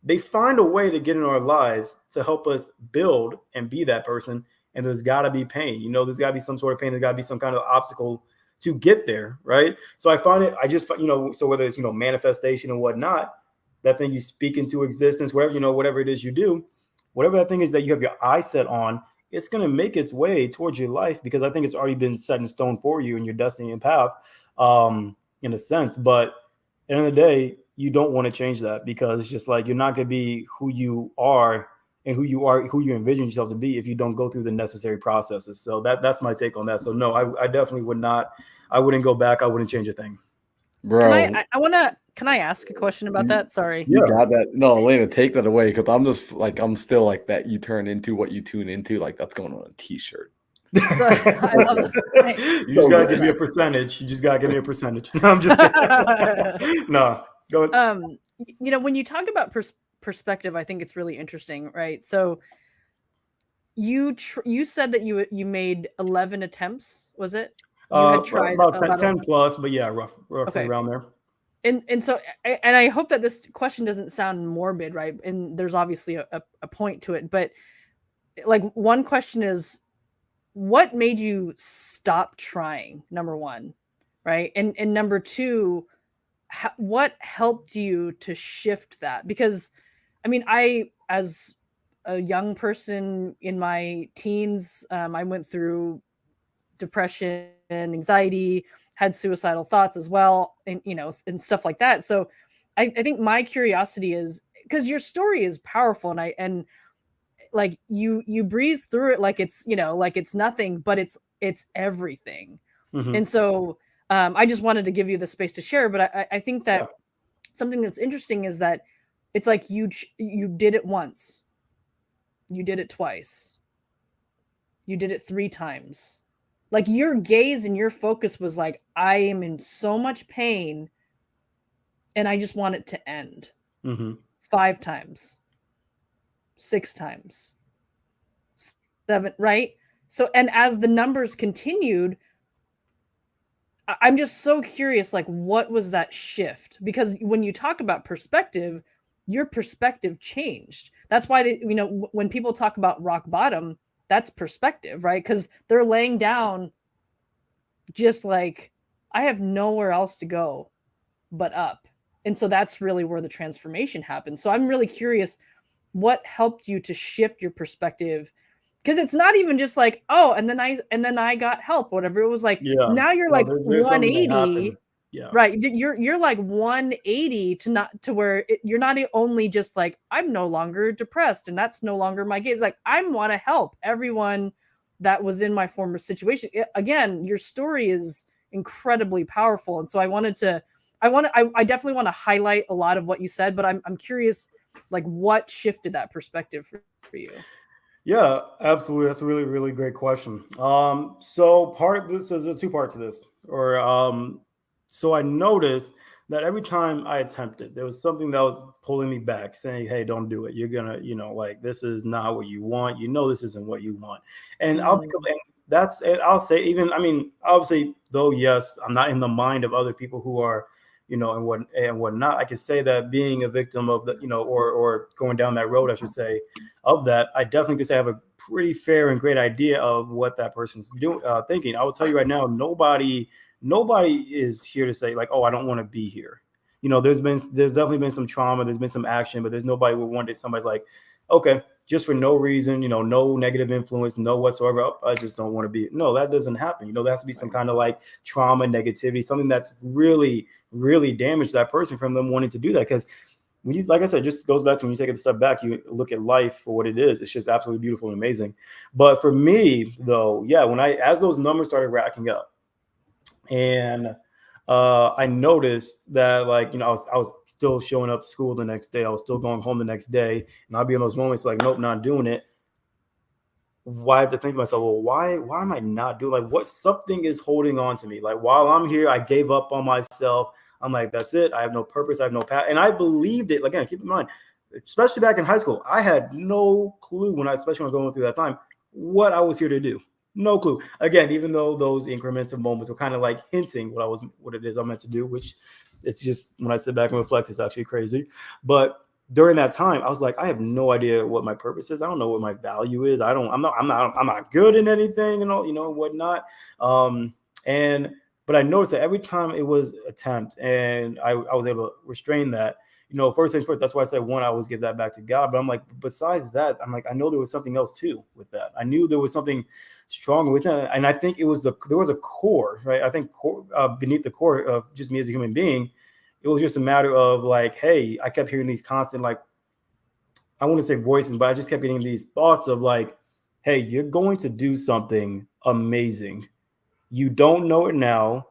they find a way to get in our lives to help us build and be that person. And there's got to be pain. There's got to be some sort of pain. There's got to be some kind of obstacle to get there, right? So I find it, so whether it's, manifestation and whatnot, that thing you speak into existence, whatever it is you do, whatever that thing is that you have your eye set on, it's going to make its way towards your life because I think it's already been set in stone for you and your destiny and path, in a sense. But at the end of the day, you don't want to change that because it's just like you're not going to be who you are and who you envision yourself to be if you don't go through the necessary processes. So that's my take on that. So no, I definitely would not. I wouldn't go back. I wouldn't change a thing. Bro, can I ask a question about that? Sorry. You got that. No, Elena, take that away because I'm still like that. You turn into what you tune into. Like that's going on a t-shirt. So I love that. You just gotta give me a percentage. No, I'm just kidding. No, go ahead. When you talk about perspective, I think it's really interesting, right? So you said that you made 11 attempts, was it? You had tried about 10 plus, but yeah, roughly okay. around there. And so I hope that this question doesn't sound morbid, right? And there's obviously a point to it, but like one question is, what made you stop trying? Number one, right? And number two, what helped you to shift that? Because I mean, as a young person in my teens, I went through depression, anxiety, had suicidal thoughts as well, and and stuff like that. So I think my curiosity is because your story is powerful, and like you breeze through it like it's like it's nothing, but it's everything. Mm-hmm. And so I just wanted to give you the space to share, but I think that something that's interesting is that it's like you did it once, you did it twice, you did it 3 times. Like your gaze and your focus was like, I am in so much pain and I just want it to end. Mm-hmm. 5 times, 6 times, 7, right? So, and as the numbers continued, I'm just so curious, like, what was that shift? Because when you talk about perspective, your perspective changed. That's why, when people talk about rock bottom, that's perspective, right? Because they're laying down just like, I have nowhere else to go but up. And so that's really where the transformation happens. So I'm really curious, what helped you to shift your perspective? Because it's not even just like, oh, and then I got help, whatever. It was like, now you're like there's 180. Yeah. Right. You're like 180 to where you're not only just like, I'm no longer depressed and that's no longer my gaze. Like, I want to help everyone that was in my former situation. Again, your story is incredibly powerful. And so I definitely want to highlight a lot of what you said, but I'm curious, like, what shifted that perspective for you? Yeah, absolutely. That's a really, really great question. So part of this is 2 parts of this, so I noticed that every time I attempted, there was something that was pulling me back, saying, "Hey, don't do it. You're gonna, like this is not what you want. This isn't what you want." And I'll say, even, I mean, obviously, though, yes, I'm not in the mind of other people who are, and whatnot. I could say that being a victim of the, or going down that road, I should say, of that, I definitely could say I have a pretty fair and great idea of what that person's doing, thinking. I will tell you right now, nobody is here to say like, oh, I don't want to be here. There's definitely been some trauma, there's been some action, but there's nobody who one day somebody's like, okay, just for no reason, no negative influence, no whatsoever, oh, I just don't want to be. No, that doesn't happen. There has to be some kind of like trauma, negativity, something that's really, really damaged that person from them wanting to do that. Because when you, like I said, it just goes back to when you take a step back, you look at life for what it is. It's just absolutely beautiful and amazing. But for me, though, yeah, as those numbers started racking up, and I noticed that, like, I was still showing up to school the next day. I was still going home the next day, and I'd be in those moments like, nope, not doing it. Why I have to think to myself, well, why am I not doing, like, what, something is holding on to me. Like, while I'm here, I gave up on myself. I'm like, that's it. I have no purpose. I have no path. And I believed it. Again, keep in mind, especially back in high school, I had no clue especially when I was going through that time, what I was here to do. No clue. Again, even though those increments of moments were kind of like hinting what it is I'm meant to do, which it's just, when I sit back and reflect, it's actually crazy. But during that time, I was like, I have no idea what my purpose is. I don't know what my value is. I'm not good in anything, whatnot. But I noticed that every time it was attempt, and I was able to restrain that. First things first, that's why I said, one, I always give that back to God. But I'm like, besides that, I'm like, I know there was something else too with that. I knew there was something stronger with that. And I think there was a core, right? I think beneath the core of just me as a human being, it was just a matter of like, hey, I kept hearing these constant, like, I want to say voices, but I just kept getting these thoughts of like, hey, you're going to do something amazing. You don't know it now,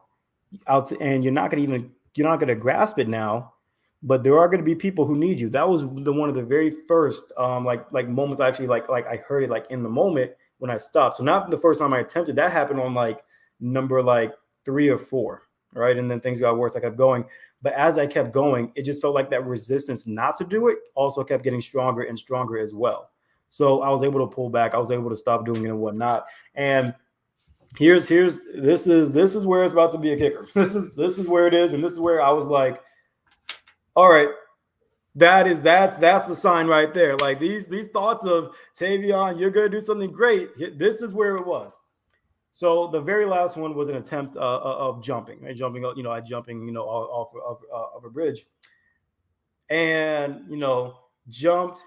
and you're not going to grasp it now, but there are going to be people who need you. That was one of the very first like moments I actually like I heard it like in the moment when I stopped. So not the first time I attempted. That happened on like number like 3 or 4, right? And then things got worse. I kept going. But as I kept going, it just felt like that resistance not to do it also kept getting stronger and stronger as well. So I was able to pull back. I was able to stop doing it and whatnot. And this is where it's about to be a kicker. This is where it is. And this is where I was like, all right, that's the sign right there. Like these thoughts of, Tavion, you're going to do something great. This is where it was. So the very last one was an attempt of jumping, right? Jumping off of a bridge, and jumped.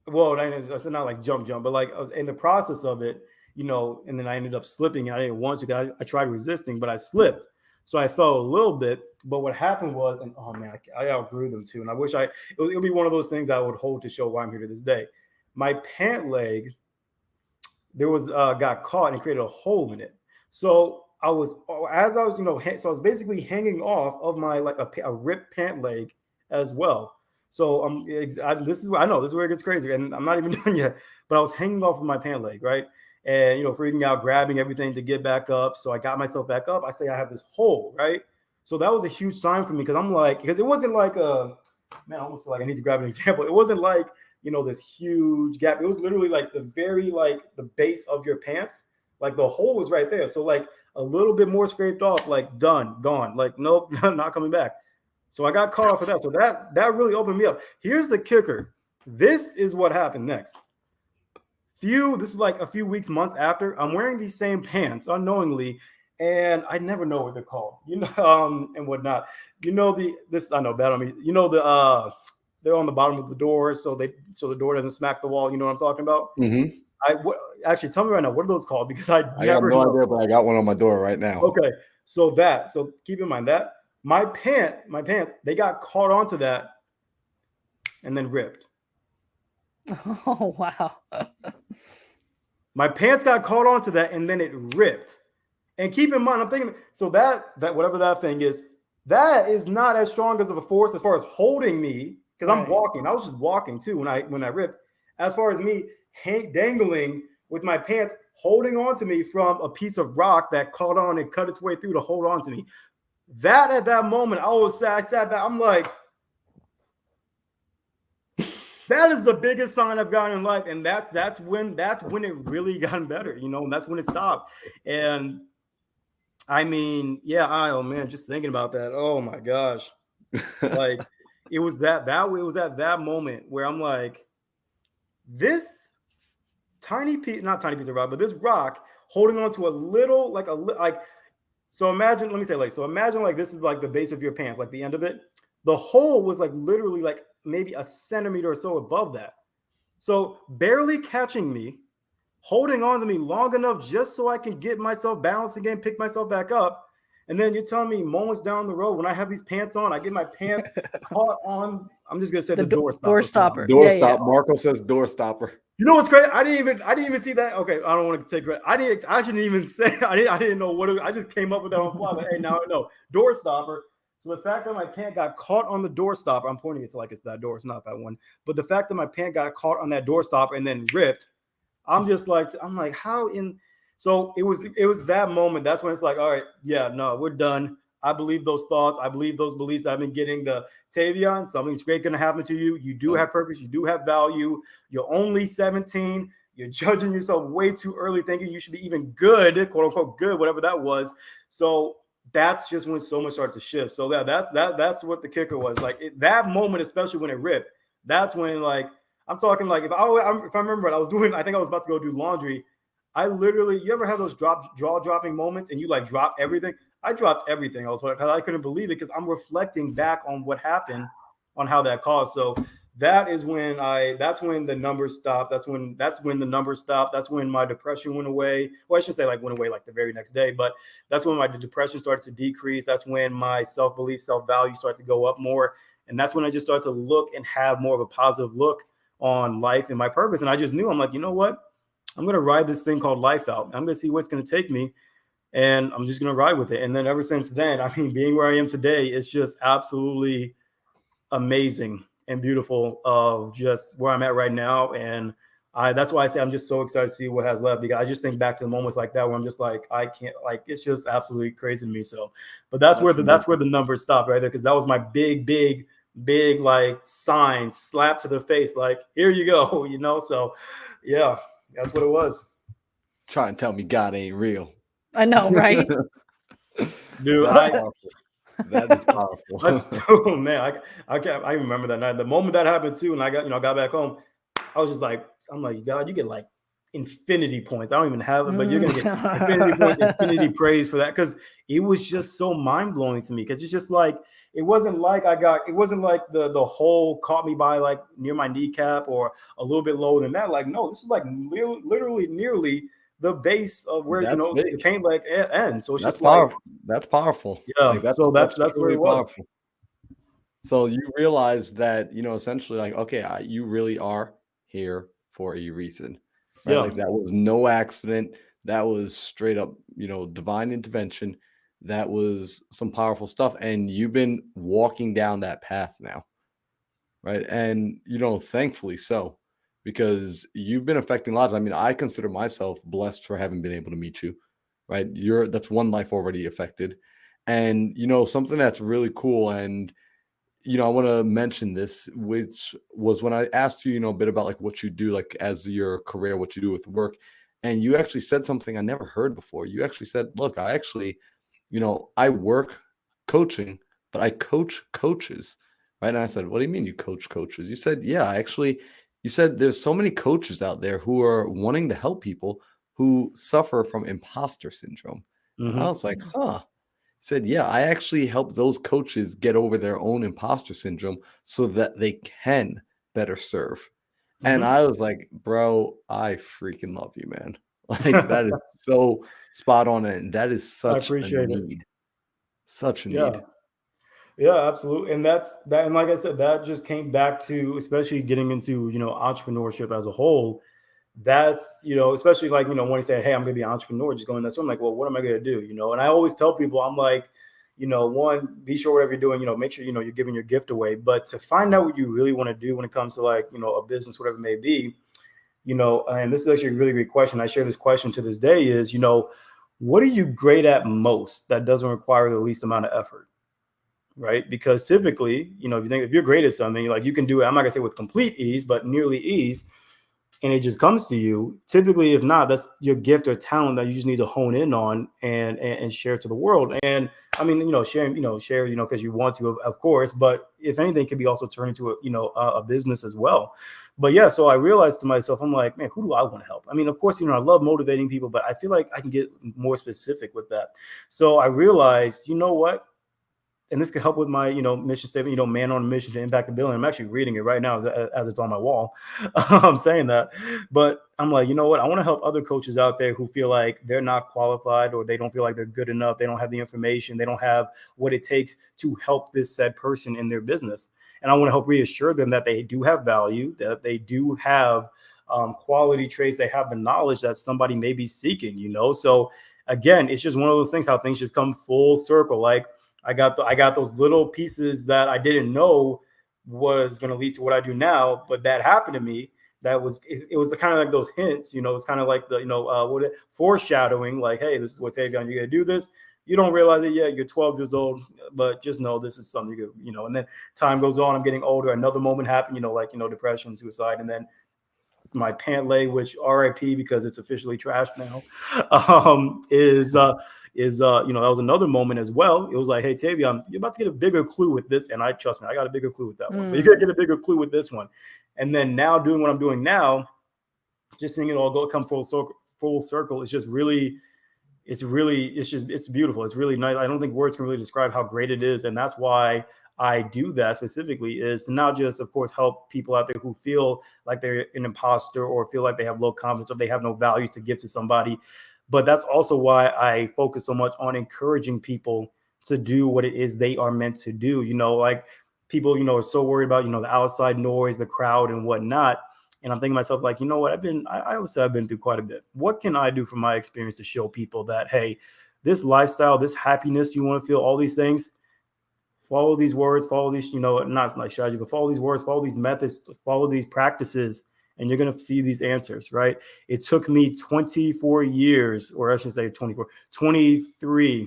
Well, I said not like jump, but like I was in the process of it, and then I ended up slipping. And I didn't want to. I tried resisting, but I slipped. So I fell a little bit. But what happened was, and oh man, I outgrew them too. And I wish it would be one of those things I would hold to show why I'm here to this day. My pant leg, there was got caught and created a hole in it. So I was basically hanging off of my like a ripped pant leg as well. So this is where it gets crazy, and I'm not even done yet. But I was hanging off of my pant leg, right? And freaking out, grabbing everything to get back up. So I got myself back up. I say I have this hole, right? So that was a huge sign for me, because it wasn't like I almost feel like I need to grab an example. It wasn't like this huge gap. It was literally like the very like the base of your pants, like the hole was right there. So like a little bit more scraped off, like done, gone, like nope, not coming back. So I got caught off of that. So that really opened me up. Here's the kicker. This is what happened next. This is like a few weeks, months after, I'm wearing these same pants unknowingly, and I never know what they're called, and whatnot. I know bad on me. They're on the bottom of the door, so the door doesn't smack the wall. You know what I'm talking about? Mm-hmm. Actually, tell me right now, what are those called? Because I never got no idea, but I got one on my door right now. Okay, so keep in mind that my pants, they got caught onto that, and then ripped. Oh wow! My pants got caught onto that, and then it ripped. And keep in mind, I'm thinking, so that whatever that thing is, that is not as strong as of a force as far as holding me, because I'm walking. I was just walking too when I ripped. As far as me dangling with my pants holding on to me from a piece of rock that caught on and cut its way through to hold on to me. that at that moment, I sat back. I'm like, that is the biggest sign I've gotten in life, and that's when it really gotten better, you know, and that's when it stopped. And I mean, yeah, oh man, just thinking about that, oh my gosh, like it was at that moment where I'm like, this tiny piece, not tiny piece of rock, but this rock holding on to a little, like so imagine, let me say, like, so imagine like this is like the base of your pants, like the end of it. The hole was like literally like maybe a centimeter or so above that. So barely catching me, holding on to me long enough just so I can get myself balanced again, pick myself back up. And then you're telling me moments down the road when I have these pants on, I get my pants caught on. I'm just gonna say the door stopper. Door stopper. Door stop. Marco says door stopper. You know what's crazy? I didn't even see that. Okay, I don't want to take credit. I didn't even say. I didn't know what. I just came up with that on the fly. Like, hey, now I know door stopper. So the fact that my pant got caught on the door stopper, I'm pointing it to like it's that door. It's not that one. But the fact that my pant got caught on that door stopper and then ripped, I'm like, how in? So it was that moment. That's when it's like, all right, yeah, no, we're done. I believe those thoughts. I believe those beliefs. I've been getting the Tavion. Something's great going to happen to you. You do have purpose. You do have value. You're only 17. You're judging yourself way too early, thinking you should be even good, quote unquote, good, whatever that was. So that's just when so much started to shift. So that's what the kicker was. Like that moment, especially when it ripped. That's when, like, I'm talking like if I remember what I was doing, I think I was about to go do laundry. I literally, you ever have those jaw dropping moments and you like drop everything? I dropped everything. I couldn't believe it because I'm reflecting back on what happened, on how that caused. So that's when the numbers stopped. That's when the numbers stopped. That's when my depression went away. Well, I should say like went away like the very next day, but that's when my depression started to decrease. That's when my self-belief, self-value started to go up more. And that's when I just started to look and have more of a positive look on life and my purpose. And I just knew, I'm like, you know what? I'm going to ride this thing called life out. I'm going to see where it's going to take me. And I'm just going to ride with it. And then ever since then, I mean, being where I am today is just absolutely amazing and beautiful of just where I'm at right now. And that's why I say I'm just so excited to see what has left, because I just think back to the moments like that where I'm just like, I can't, like, it's just absolutely crazy to me. So, but that's where the numbers stop right there. Cause that was my big like sign, slap to the face. Like, here you go, you know? So yeah, that's what it was. Try and tell me God ain't real. I know, right? Dude, that is powerful. Oh man, I remember that night. The moment that happened too, and I got back home, I was just like, I'm like, God, you get like infinity points. I don't even have it, but you're gonna get infinity points, infinity praise for that, because it was just so mind blowing to me. Because it's just like it wasn't like the hole caught me by like near my kneecap or a little bit lower than that. Like, no, this is like literally nearly the base of where the paint like ends. So it's that's just powerful. Like that's powerful. Yeah. Like that's really powerful. So you realize that, essentially like, okay, you really are here for a reason. Right? Yeah. Like that was no accident. That was straight up, divine intervention. That was some powerful stuff. And you've been walking down that path now. Right. And, thankfully so. Because you've been affecting lives. I mean, I consider myself blessed for having been able to meet you, right? That's one life already affected. And, something that's really cool. And, I want to mention this, which was when I asked you, a bit about like what you do, like as your career, what you do with work. And you actually said something I never heard before. You actually said, look, I actually, I work coaching, but I coach coaches, right? And I said, what do you mean you coach coaches? You said, yeah, you said there's so many coaches out there who are wanting to help people who suffer from imposter syndrome. Mm-hmm. And I was like, huh. He said, yeah, I actually help those coaches get over their own imposter syndrome so that they can better serve. Mm-hmm. And I was like, bro, I freaking love you, man. Like that is so spot on. And that is such a need. Such a need. Yeah, absolutely. And that's that. And like I said, that just came back to, especially getting into, entrepreneurship as a whole. That's, especially like, when you say, hey, I'm going to be an entrepreneur, just going that. So I'm like, well, what am I going to do? And I always tell people, I'm like, one, be sure whatever you're doing, make sure, you're giving your gift away. But to find out what you really want to do when it comes to like, a business, whatever it may be, and this is actually a really great question. I share this question to this day is, what are you great at most that doesn't require the least amount of effort? Right? Because typically, if you're great at something, like you can do it, I'm not gonna say with complete ease, but nearly ease, and it just comes to you. Typically, if not, that's your gift or talent that you just need to hone in on and share to the world. And I mean, share, because you want to, of course, but if anything, it can be also turned into a business as well. But yeah, so I realized to myself, I'm like, man, who do I want to help? I mean, of course, I love motivating people, but I feel like I can get more specific with that. So I realized, you know what? And this could help with my, mission statement, man on a mission to impact a billion. I'm actually reading it right now as it's on my wall. I'm saying that, but I'm like, you know what? I want to help other coaches out there who feel like they're not qualified, or they don't feel like they're good enough. They don't have the information. They don't have what it takes to help this said person in their business. And I want to help reassure them that they do have value, that they do have quality traits. They have the knowledge that somebody may be seeking, So again, it's just one of those things, how things just come full circle. Like, I got those little pieces that I didn't know was going to lead to what I do now, but that happened to me. It was the kind of like those hints, it's kind of like the, foreshadowing, like, hey, this is what Tavion, you're going to do this. You don't realize it yet. You're 12 years old, but just know this is something and then time goes on. I'm getting older. Another moment happened, depression, suicide. And then my pant leg, which RIP because it's officially trashed now, that was another moment as well. It was like, hey, Tavion, you're about to get a bigger clue with this. And trust me, I got a bigger clue with that one, but you're going to get a bigger clue with this one. And then now doing what I'm doing now, just seeing it all come full circle is just really, it's beautiful. It's really nice. I don't think words can really describe how great it is. And that's why I do that specifically, is to not just, of course, help people out there who feel like they're an imposter or feel like they have low confidence or they have no value to give to somebody. But that's also why I focus so much on encouraging people to do what it is they are meant to do. Like people, are so worried about, the outside noise, the crowd and whatnot. And I'm thinking to myself, like, what I always say I've been through quite a bit. What can I do from my experience to show people that, hey, this lifestyle, this happiness, you want to feel all these things, follow these words, follow these, not like strategy, but follow these words, follow these methods, follow these practices, and you're going to see these answers, right? It took me 24 years, or I should say 23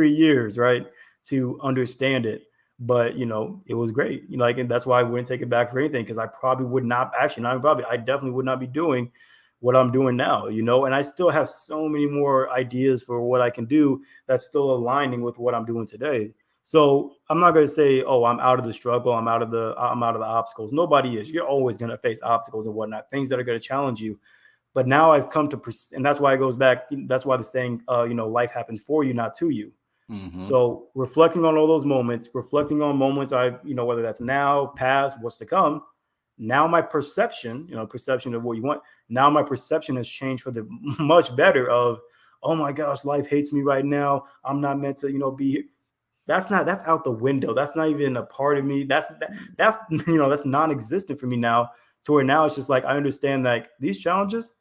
years, right, to understand it. But, it was great. And that's why I wouldn't take it back for anything, because I probably would not, I definitely would not be doing what I'm doing now, and I still have so many more ideas for what I can do that's still aligning with what I'm doing today. So I'm not going to say, oh, I'm out of the struggle, I'm out of the obstacles. Nobody is. You're always going to face obstacles and whatnot, things that are going to challenge you. But now I've come to, and that's why it goes back. That's why the saying, life happens for you, not to you. Mm-hmm. So reflecting on all those moments, reflecting on moments I've, whether that's now, past, what's to come. Now my perception of what you want. Now my perception has changed for the much better of, oh my gosh, life hates me right now. I'm not meant to, be here. That's out the window. That's not even a part of me. That's that's non-existent for me now, to where now it's just like, I understand that these challenges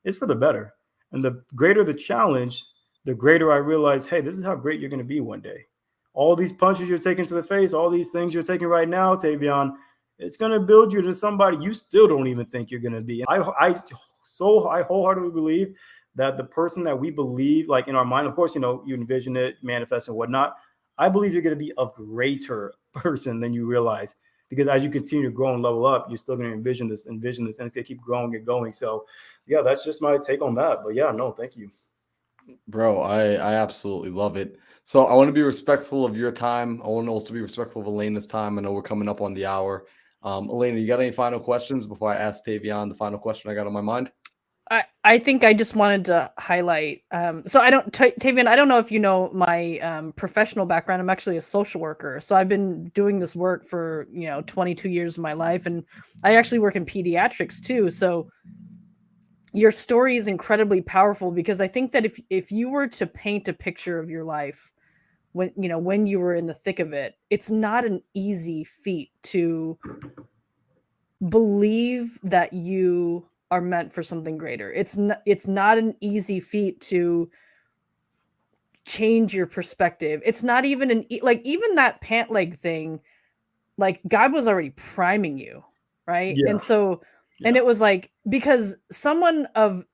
is for the better. And the greater the challenge, the greater I realize, hey, this is how great you're going to be one day. All these punches you're taking to the face, all these things you're taking right now, Tavion, it's going to build you into somebody you still don't even think you're going to be. I wholeheartedly believe that the person that we believe, like in our mind, of course, you envision it, manifest and whatnot. I believe you're going to be a greater person than you realize, because as you continue to grow and level up, you're still going to envision this, and it's going to keep growing and going. So yeah, that's just my take on that. But yeah, no, thank you. Bro, I absolutely love it. So I want to be respectful of your time. I want to also be respectful of Elena's time. I know we're coming up on the hour. Elena, you got any final questions before I ask Tavion the final question I got on my mind? I think I just wanted to highlight. So I don't, Tavion, I don't know if you know my professional background. I'm actually a social worker. So I've been doing this work for, 22 years of my life. And I actually work in pediatrics too. So your story is incredibly powerful, because I think that if you were to paint a picture of your life when you were in the thick of it, it's not an easy feat to believe that you are meant for something greater. It's not an easy feat to change your perspective. It's not even even that pant leg thing, like God was already priming you, right? Yeah. And so, and it was like, because someone of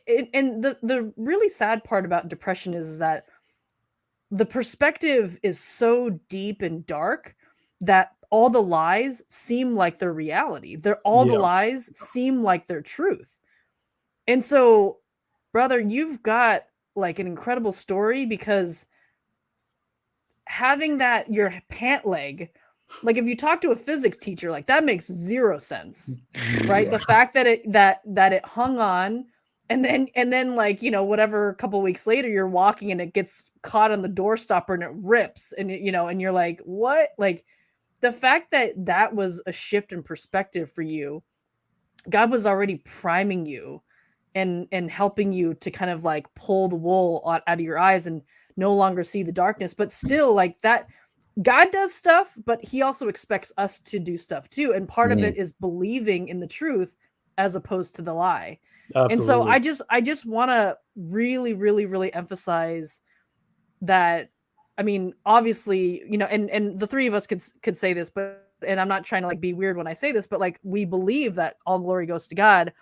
and the really sad part about depression is that the perspective is so deep and dark that all the lies seem like their reality. All the lies seem like their truth. And so, brother, you've got like an incredible story, because having that your pant leg, like if you talk to a physics teacher, like that makes zero sense, right? The fact that it hung on, and then like, you know, whatever, a couple weeks later you're walking and it gets caught on the door stopper and it rips, and you know, and you're like, what? Like the fact that that was a shift in perspective for you, God was already priming you and helping you to kind of like pull the wool out of your eyes and no longer see the darkness. But still, like that, God does stuff, but he also expects us to do stuff too. And part of it is believing in the truth as opposed to the lie. Absolutely. And so I just want to really, really, really emphasize that. I mean, obviously, you know, and the three of us could say this, but, and I'm not trying to like be weird when I say this, but like we believe that all glory goes to God.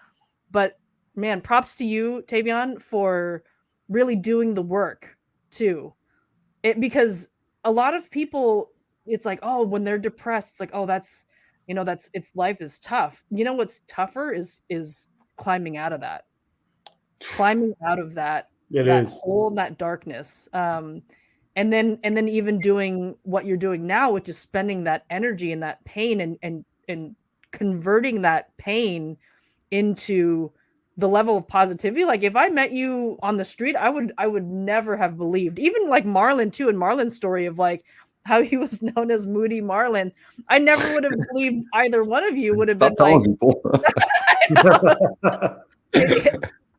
But man, props to you, Tavion, for really doing the work too. Because a lot of people, it's like, oh, when they're depressed, it's like, oh, that's, you know, that's, it's, life is tough. You know, what's tougher is climbing out of that, hole, that darkness. And then even doing what you're doing now, which is spending that energy and that pain and converting that pain into the level of positivity. Like if I met you on the street, I would never have believed, even like Marlon too, and Marlon's story of like how he was known as Moody Marlon. I never would have believed either one of you would have been like, Marlon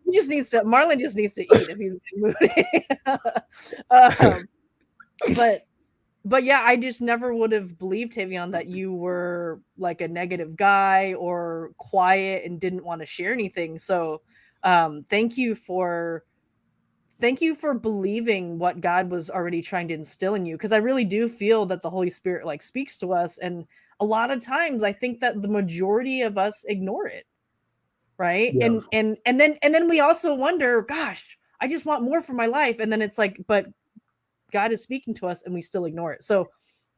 just needs to eat if he's moody. But yeah, I just never would have believed, Tavion, that you were like a negative guy or quiet and didn't want to share anything. So thank you for believing what God was already trying to instill in you. Because I really do feel that the Holy Spirit like speaks to us. And a lot of times I think that the majority of us ignore it. Right. Yeah. And then we also wonder, gosh, I just want more for my life. And then it's like, but God is speaking to us and we still ignore it. So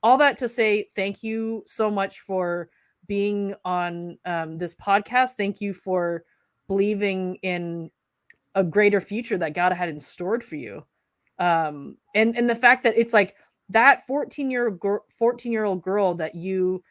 all that to say, thank you so much for being on this podcast. Thank you for believing in a greater future that God had in store for you. And the fact that it's like that 14-year-old girl that you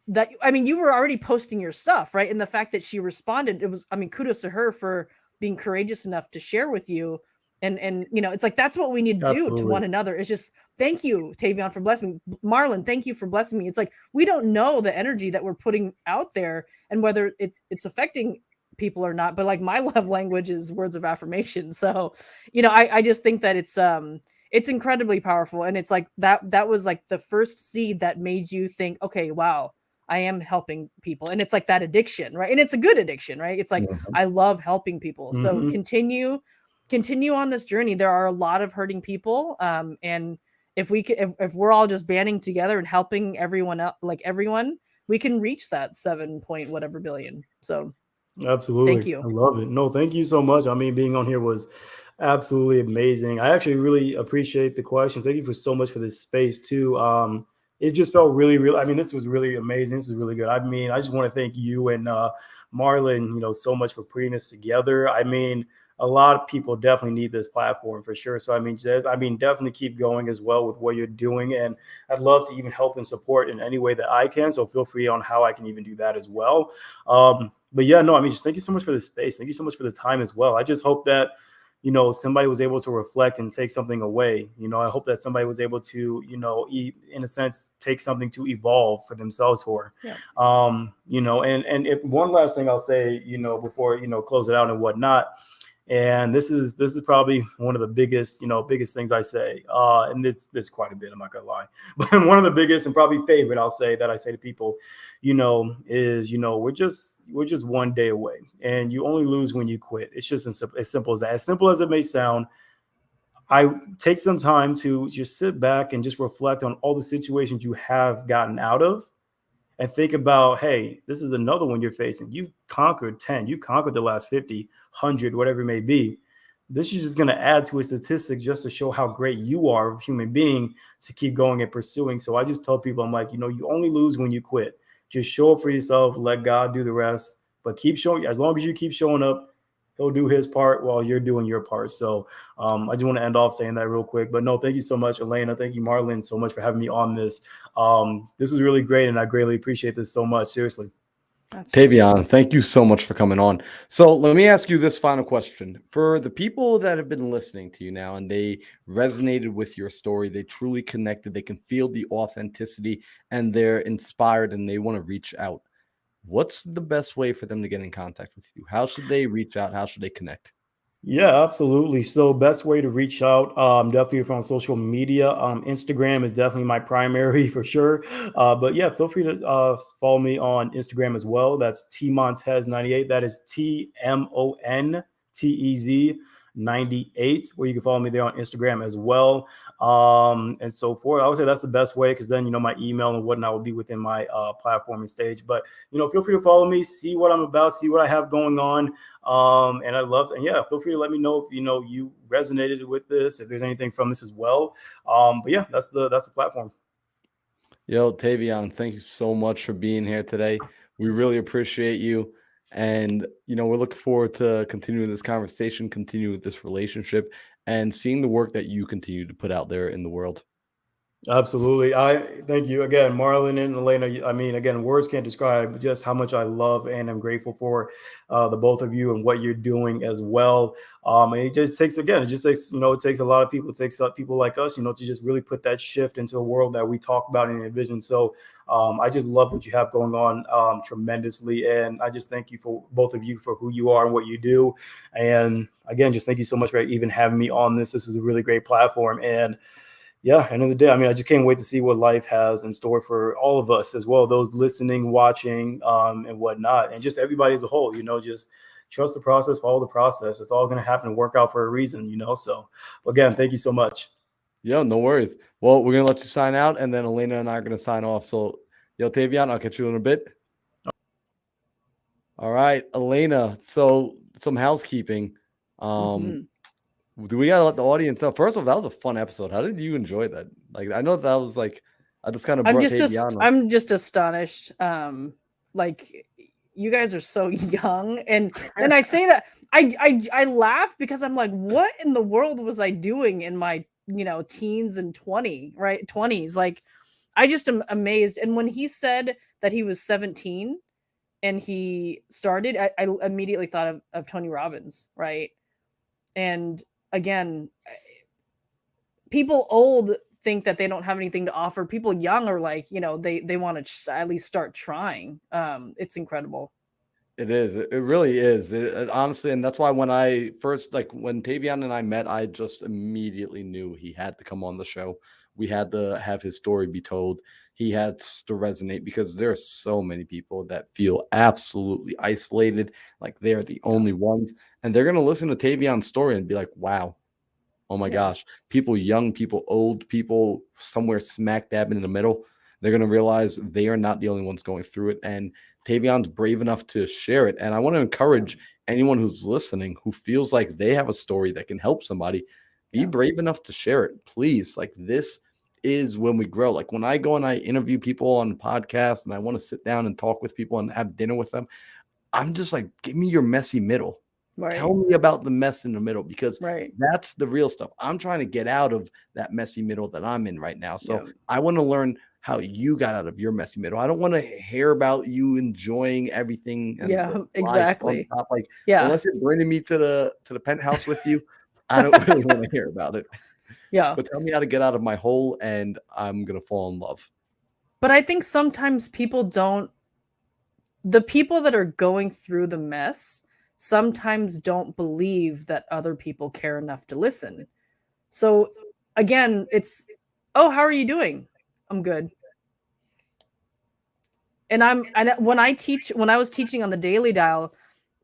were already posting your stuff, right? And the fact that she responded, it was, I mean, kudos to her for being courageous enough to share with you. And you know, it's like, that's what we need to do to one another. It's just, thank you, Tavion, for blessing me. Marlon, thank you for blessing me. It's like, we don't know the energy that we're putting out there and whether it's affecting people or not, but like my love language is words of affirmation. So, you know, I just think that it's incredibly powerful. And it's like that was like the first seed that made you think, okay, wow, I am helping people. And it's like that addiction, right? And it's a good addiction, right? It's like, I love helping people. So continue on this journey. There are a lot of hurting people. And if we're all just banding together and helping everyone out, like everyone, we can reach that 7 point whatever billion. So absolutely. Thank you. I love it. No, thank you so much. I mean, being on here was absolutely amazing. I actually really appreciate the questions. Thank you for so much for this space too. It just felt really, really, I mean, this was really amazing. This is really good. I mean, I just want to thank you and Marlon, you know, so much for putting this together. I mean, a lot of people definitely need this platform for sure. So, I mean, definitely keep going as well with what you're doing. And I'd love to even help and support in any way that I can. So feel free on how I can even do that as well. But yeah, no, I mean, just thank you so much for the space. Thank you so much for the time as well. I just hope that, you know, somebody was able to reflect and take something away. You know, I hope that somebody was able to, you know, in a sense, take something to evolve for themselves for, you know, and if one last thing I'll say, you know, before, you know, close it out and whatnot. And this is probably one of the biggest things I say. And there's quite a bit, I'm not gonna lie, but one of the biggest and probably favorite I'll say that I say to people, you know, is, you know, we're just one day away, and you only lose when you quit. It's just as simple as that. As simple as it may sound, I take some time to just sit back and just reflect on all the situations you have gotten out of, and think about, hey, this is another one you're facing. You've conquered 10, you conquered the last 50, 100, whatever it may be. This is just going to add to a statistic just to show how great you are of a human being to keep going and pursuing. So I just tell people, I'm like, you only lose when you quit. Just show up for yourself, let God do the rest, but keep showing. As long as you keep showing up, he'll do his part while you're doing your part. So I just want to end off saying that real quick. But no, thank you so much, Elena. Thank you, Marlon, so much for having me on this. This was really great, and I greatly appreciate this so much. Seriously. Tavion, thank you so much for coming on. So let me ask you this final question. For the people that have been listening to you now and they resonated with your story, they truly connected, they can feel the authenticity and they're inspired and they want to reach out. What's the best way for them to get in contact with you? How should they reach out? How should they connect? Yeah, absolutely. So best way to reach out, definitely from social media. Instagram is definitely my primary for sure. But yeah, feel free to follow me on Instagram as well. That's TMontez98. That is TMONTEZ 98, where you can follow me there on Instagram as well. And so forth. I would say that's the best way, because then, my email and whatnot will be within my platform and stage. But, feel free to follow me, see what I'm about, see what I have going on. And I love, and yeah, feel free to let me know if you resonated with this, if there's anything from this as well. But yeah, that's the platform. Yo, Tavion, thank you so much for being here today. We really appreciate you. And, we're looking forward to continuing this conversation, continuing this relationship, and seeing the work that you continue to put out there in the world. Absolutely. I thank you again, Marlon and Elena. I mean, again, words can't describe just how much I love and I'm grateful for the both of you and what you're doing as well. And it just takes, it takes a lot of people. It takes people like us, to just really put that shift into a world that we talk about and envision. So I just love what you have going on tremendously. And I just thank you for both of you for who you are and what you do. And again, just thank you so much for even having me on this. This is a really great platform. And yeah, end of the day, I mean, I just can't wait to see what life has in store for all of us as well, those listening, watching, and whatnot, and just everybody as a whole. Just trust the process, follow the process. It's all going to happen and work out for a reason. So again, thank you so much. Yo, no worries. Well, we're gonna let you sign out, and then Elena and I are gonna sign off. So, yo, Tavion, I'll catch you in a bit. All right, Elena. So, some housekeeping. Do we gotta let the audience know? First of all, that was a fun episode. How did you enjoy that? Like, I know that was like, I just kind of brought Tavion on. I'm just astonished. Like, you guys are so young, and I say that I laugh because I'm like, what in the world was I doing in my teens and 20s? Like, I just am amazed. And when he said that he was 17 and he started, I immediately thought of Tony Robbins, right? And again, people old think that they don't have anything to offer. People young are like, they want to at least start trying. It's incredible. It is. It really is. It honestly, and that's why when I first, when Tavion and I met, I just immediately knew he had to come on the show. We had to have his story be told. He had to resonate because there are so many people that feel absolutely isolated, like they're the only ones, and they're going to listen to Tavion's story and be like, wow, oh my gosh, people young, people old, people somewhere smack dab in the middle, they're going to realize they are not the only ones going through it. And Tavion's brave enough to share it. And I want to encourage anyone who's listening who feels like they have a story that can help somebody, be brave enough to share it, please. Like, this is when we grow. Like, when I go and I interview people on podcasts and I want to sit down and talk with people and have dinner with them, I'm just like, give me your messy middle. Right. Tell me about the mess in the middle, because that's the real stuff. I'm trying to get out of that messy middle that I'm in right now. So I want to learn how you got out of your messy middle. I don't want to hear about you enjoying everything. And exactly. Top. Like, unless you're bringing me to the penthouse with you, I don't really want to hear about it. Yeah. But tell me how to get out of my hole, and I'm going to fall in love. But I think sometimes the people that are going through the mess sometimes don't believe that other people care enough to listen. So again, it's, oh, how are you doing? I'm good. And when I was teaching on the Daily Dial,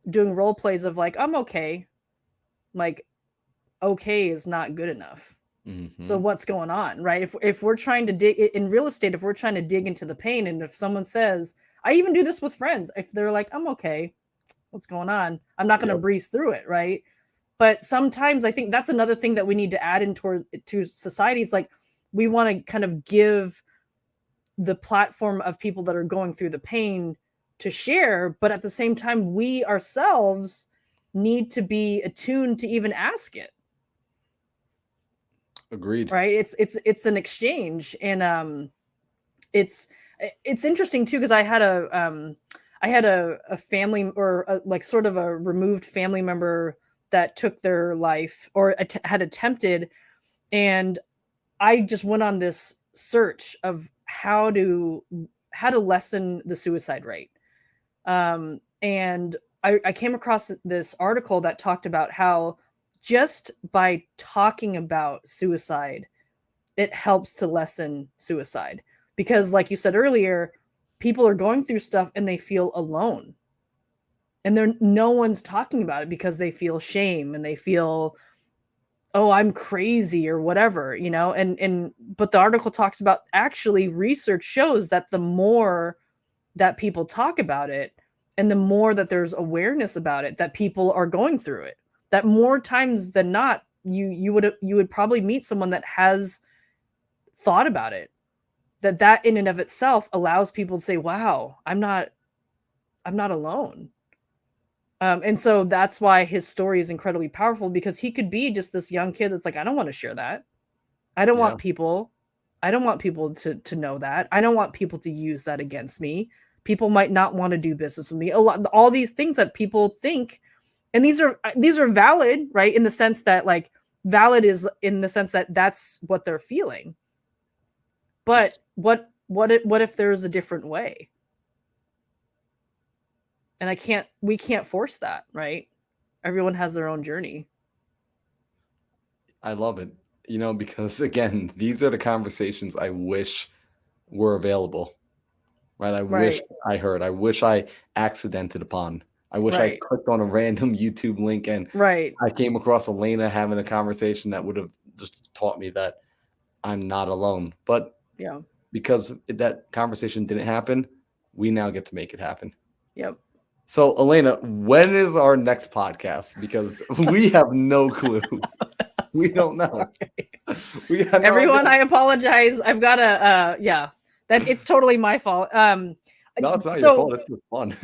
doing role plays of like, I'm okay. Like, okay is not good enough. So what's going on, right? If we're trying to dig in real estate, if we're trying to dig into the pain, and if someone says, I even do this with friends, if they're like, I'm okay, what's going on? I'm not going to breeze through it, right? But sometimes I think that's another thing that we need to add into to society. It's like we want to kind of give the platform of people that are going through the pain to share, but at the same time, we ourselves need to be attuned to even ask it. Agreed. Right? It's an exchange, and it's interesting too, because I had a family, or like sort of a removed family member that took their life, or had attempted, and I just went on this search of how to lessen the suicide rate. And I came across this article that talked about how just by talking about suicide, it helps to lessen suicide. Because like you said earlier, people are going through stuff and they feel alone. And no one's talking about it because they feel shame and they feel, oh, I'm crazy or whatever, but the article talks about, actually research shows that the more that people talk about it, and the more that there's awareness about it, that people are going through it, that more times than not, you would probably meet someone that has thought about it, that in and of itself allows people to say, wow, I'm not alone. And so that's why his story is incredibly powerful, because he could be just this young kid that's like, I don't want to share that. I don't want people to know that. I don't want people to use that against me. People might not want to do business with me. All these things that people think, and these are valid, right? In the sense that, like, valid is in the sense that that's what they're feeling. But what if there's a different way? And we can't force that, right? Everyone has their own journey. I love it. Because again, these are the conversations I wish were available, right? I wish I heard. I wish I accidented upon. I wish I clicked on a random YouTube link and I came across Elena having a conversation that would have just taught me that I'm not alone. But because that conversation didn't happen, we now get to make it happen. Yep. So, Elena, when is our next podcast? Because we have no clue. We don't know. Everyone, I apologize. I've got to, that it's totally my fault. No, it's not your fault. It's just fun.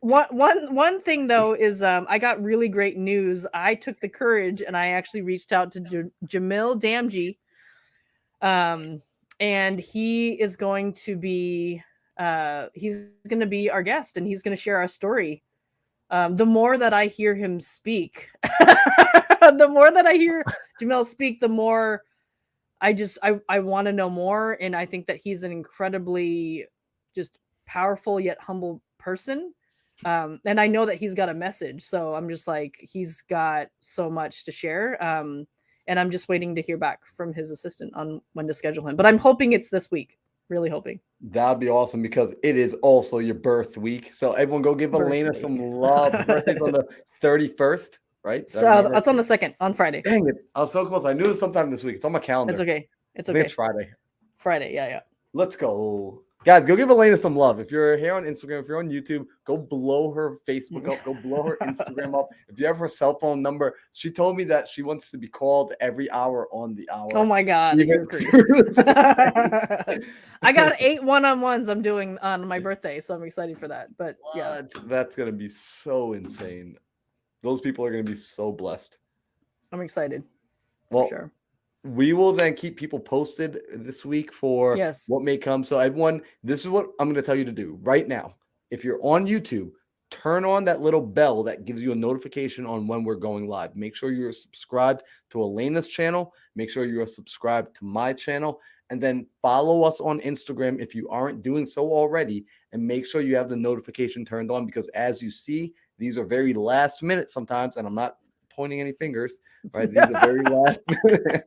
One thing though is I got really great news. I took the courage and I actually reached out to Jamil Damji, and he is going to be our guest, and he's going to share our story. The more that I hear him speak, the more that I hear Jamil speak, the more I want to know more. And I think that he's an incredibly just powerful yet humble person. And I know that he's got a message. So I'm just like, he's got so much to share. And I'm just waiting to hear back from his assistant on when to schedule him. But I'm hoping it's this week. Really hoping. That'd be awesome, because it is also your birth week. So everyone go give Elena some love. Birthday's on the 31st, right? So it's on the 2nd, on Friday. Dang it. I was so close. I knew it was sometime this week. It's on my calendar. It's okay. It's okay. It's Friday. Friday, yeah. Let's go. Guys, go give Elena some love. If you're here on Instagram, if you're on YouTube, go blow her Facebook up. Go blow her Instagram up. If you have her cell phone number, she told me that she wants to be called every hour on the hour. Oh my God. I got 8 one-on-ones I'm doing on my birthday, so I'm excited for that. But yeah. That's going to be so insane. Those people are going to be so blessed. I'm excited. Well, for sure. We will then keep people posted this week for what may come. So everyone, this is what I'm going to tell you to do right now. If you're on YouTube, turn on that little bell that gives you a notification on when we're going live. Make sure you're subscribed to Elena's channel. Make sure you're subscribed to my channel. And then follow us on Instagram if you aren't doing so already. And make sure you have the notification turned on, because as you see, these are very last minute sometimes. And I'm not pointing any fingers, right? These are very last minute.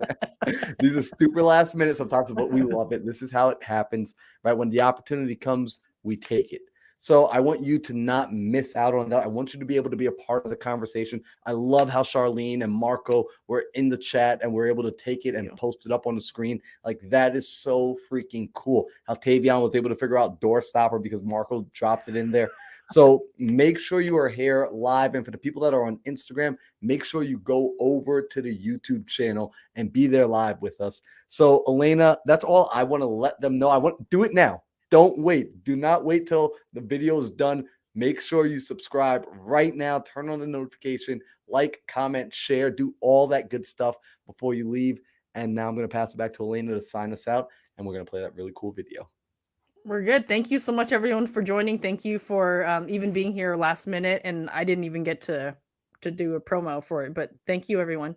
These are super last minute sometimes, but we love it. This is how it happens, right? When the opportunity comes, we take it. So I want you to not miss out on that. I want you to be able to be a part of the conversation. I love how Charlene and Marco were in the chat and we're able to take it and post it up on the screen. Like, that is so freaking cool. How Tavion was able to figure out door stopper because Marco dropped it in there. So make sure you are here live. And for the people that are on Instagram, make sure you go over to the YouTube channel and be there live with us. So Elena, that's all I want to let them know. I want to do it now. Don't wait. Do not wait till the video is done. Make sure you subscribe right now. Turn on the notification, like, comment, share, do all that good stuff before you leave. And now I'm going to pass it back to Elena to sign us out. And we're going to play that really cool video. We're good. Thank you so much, everyone, for joining. Thank you for even being here last minute. And I didn't even get to do a promo for it, but thank you, everyone.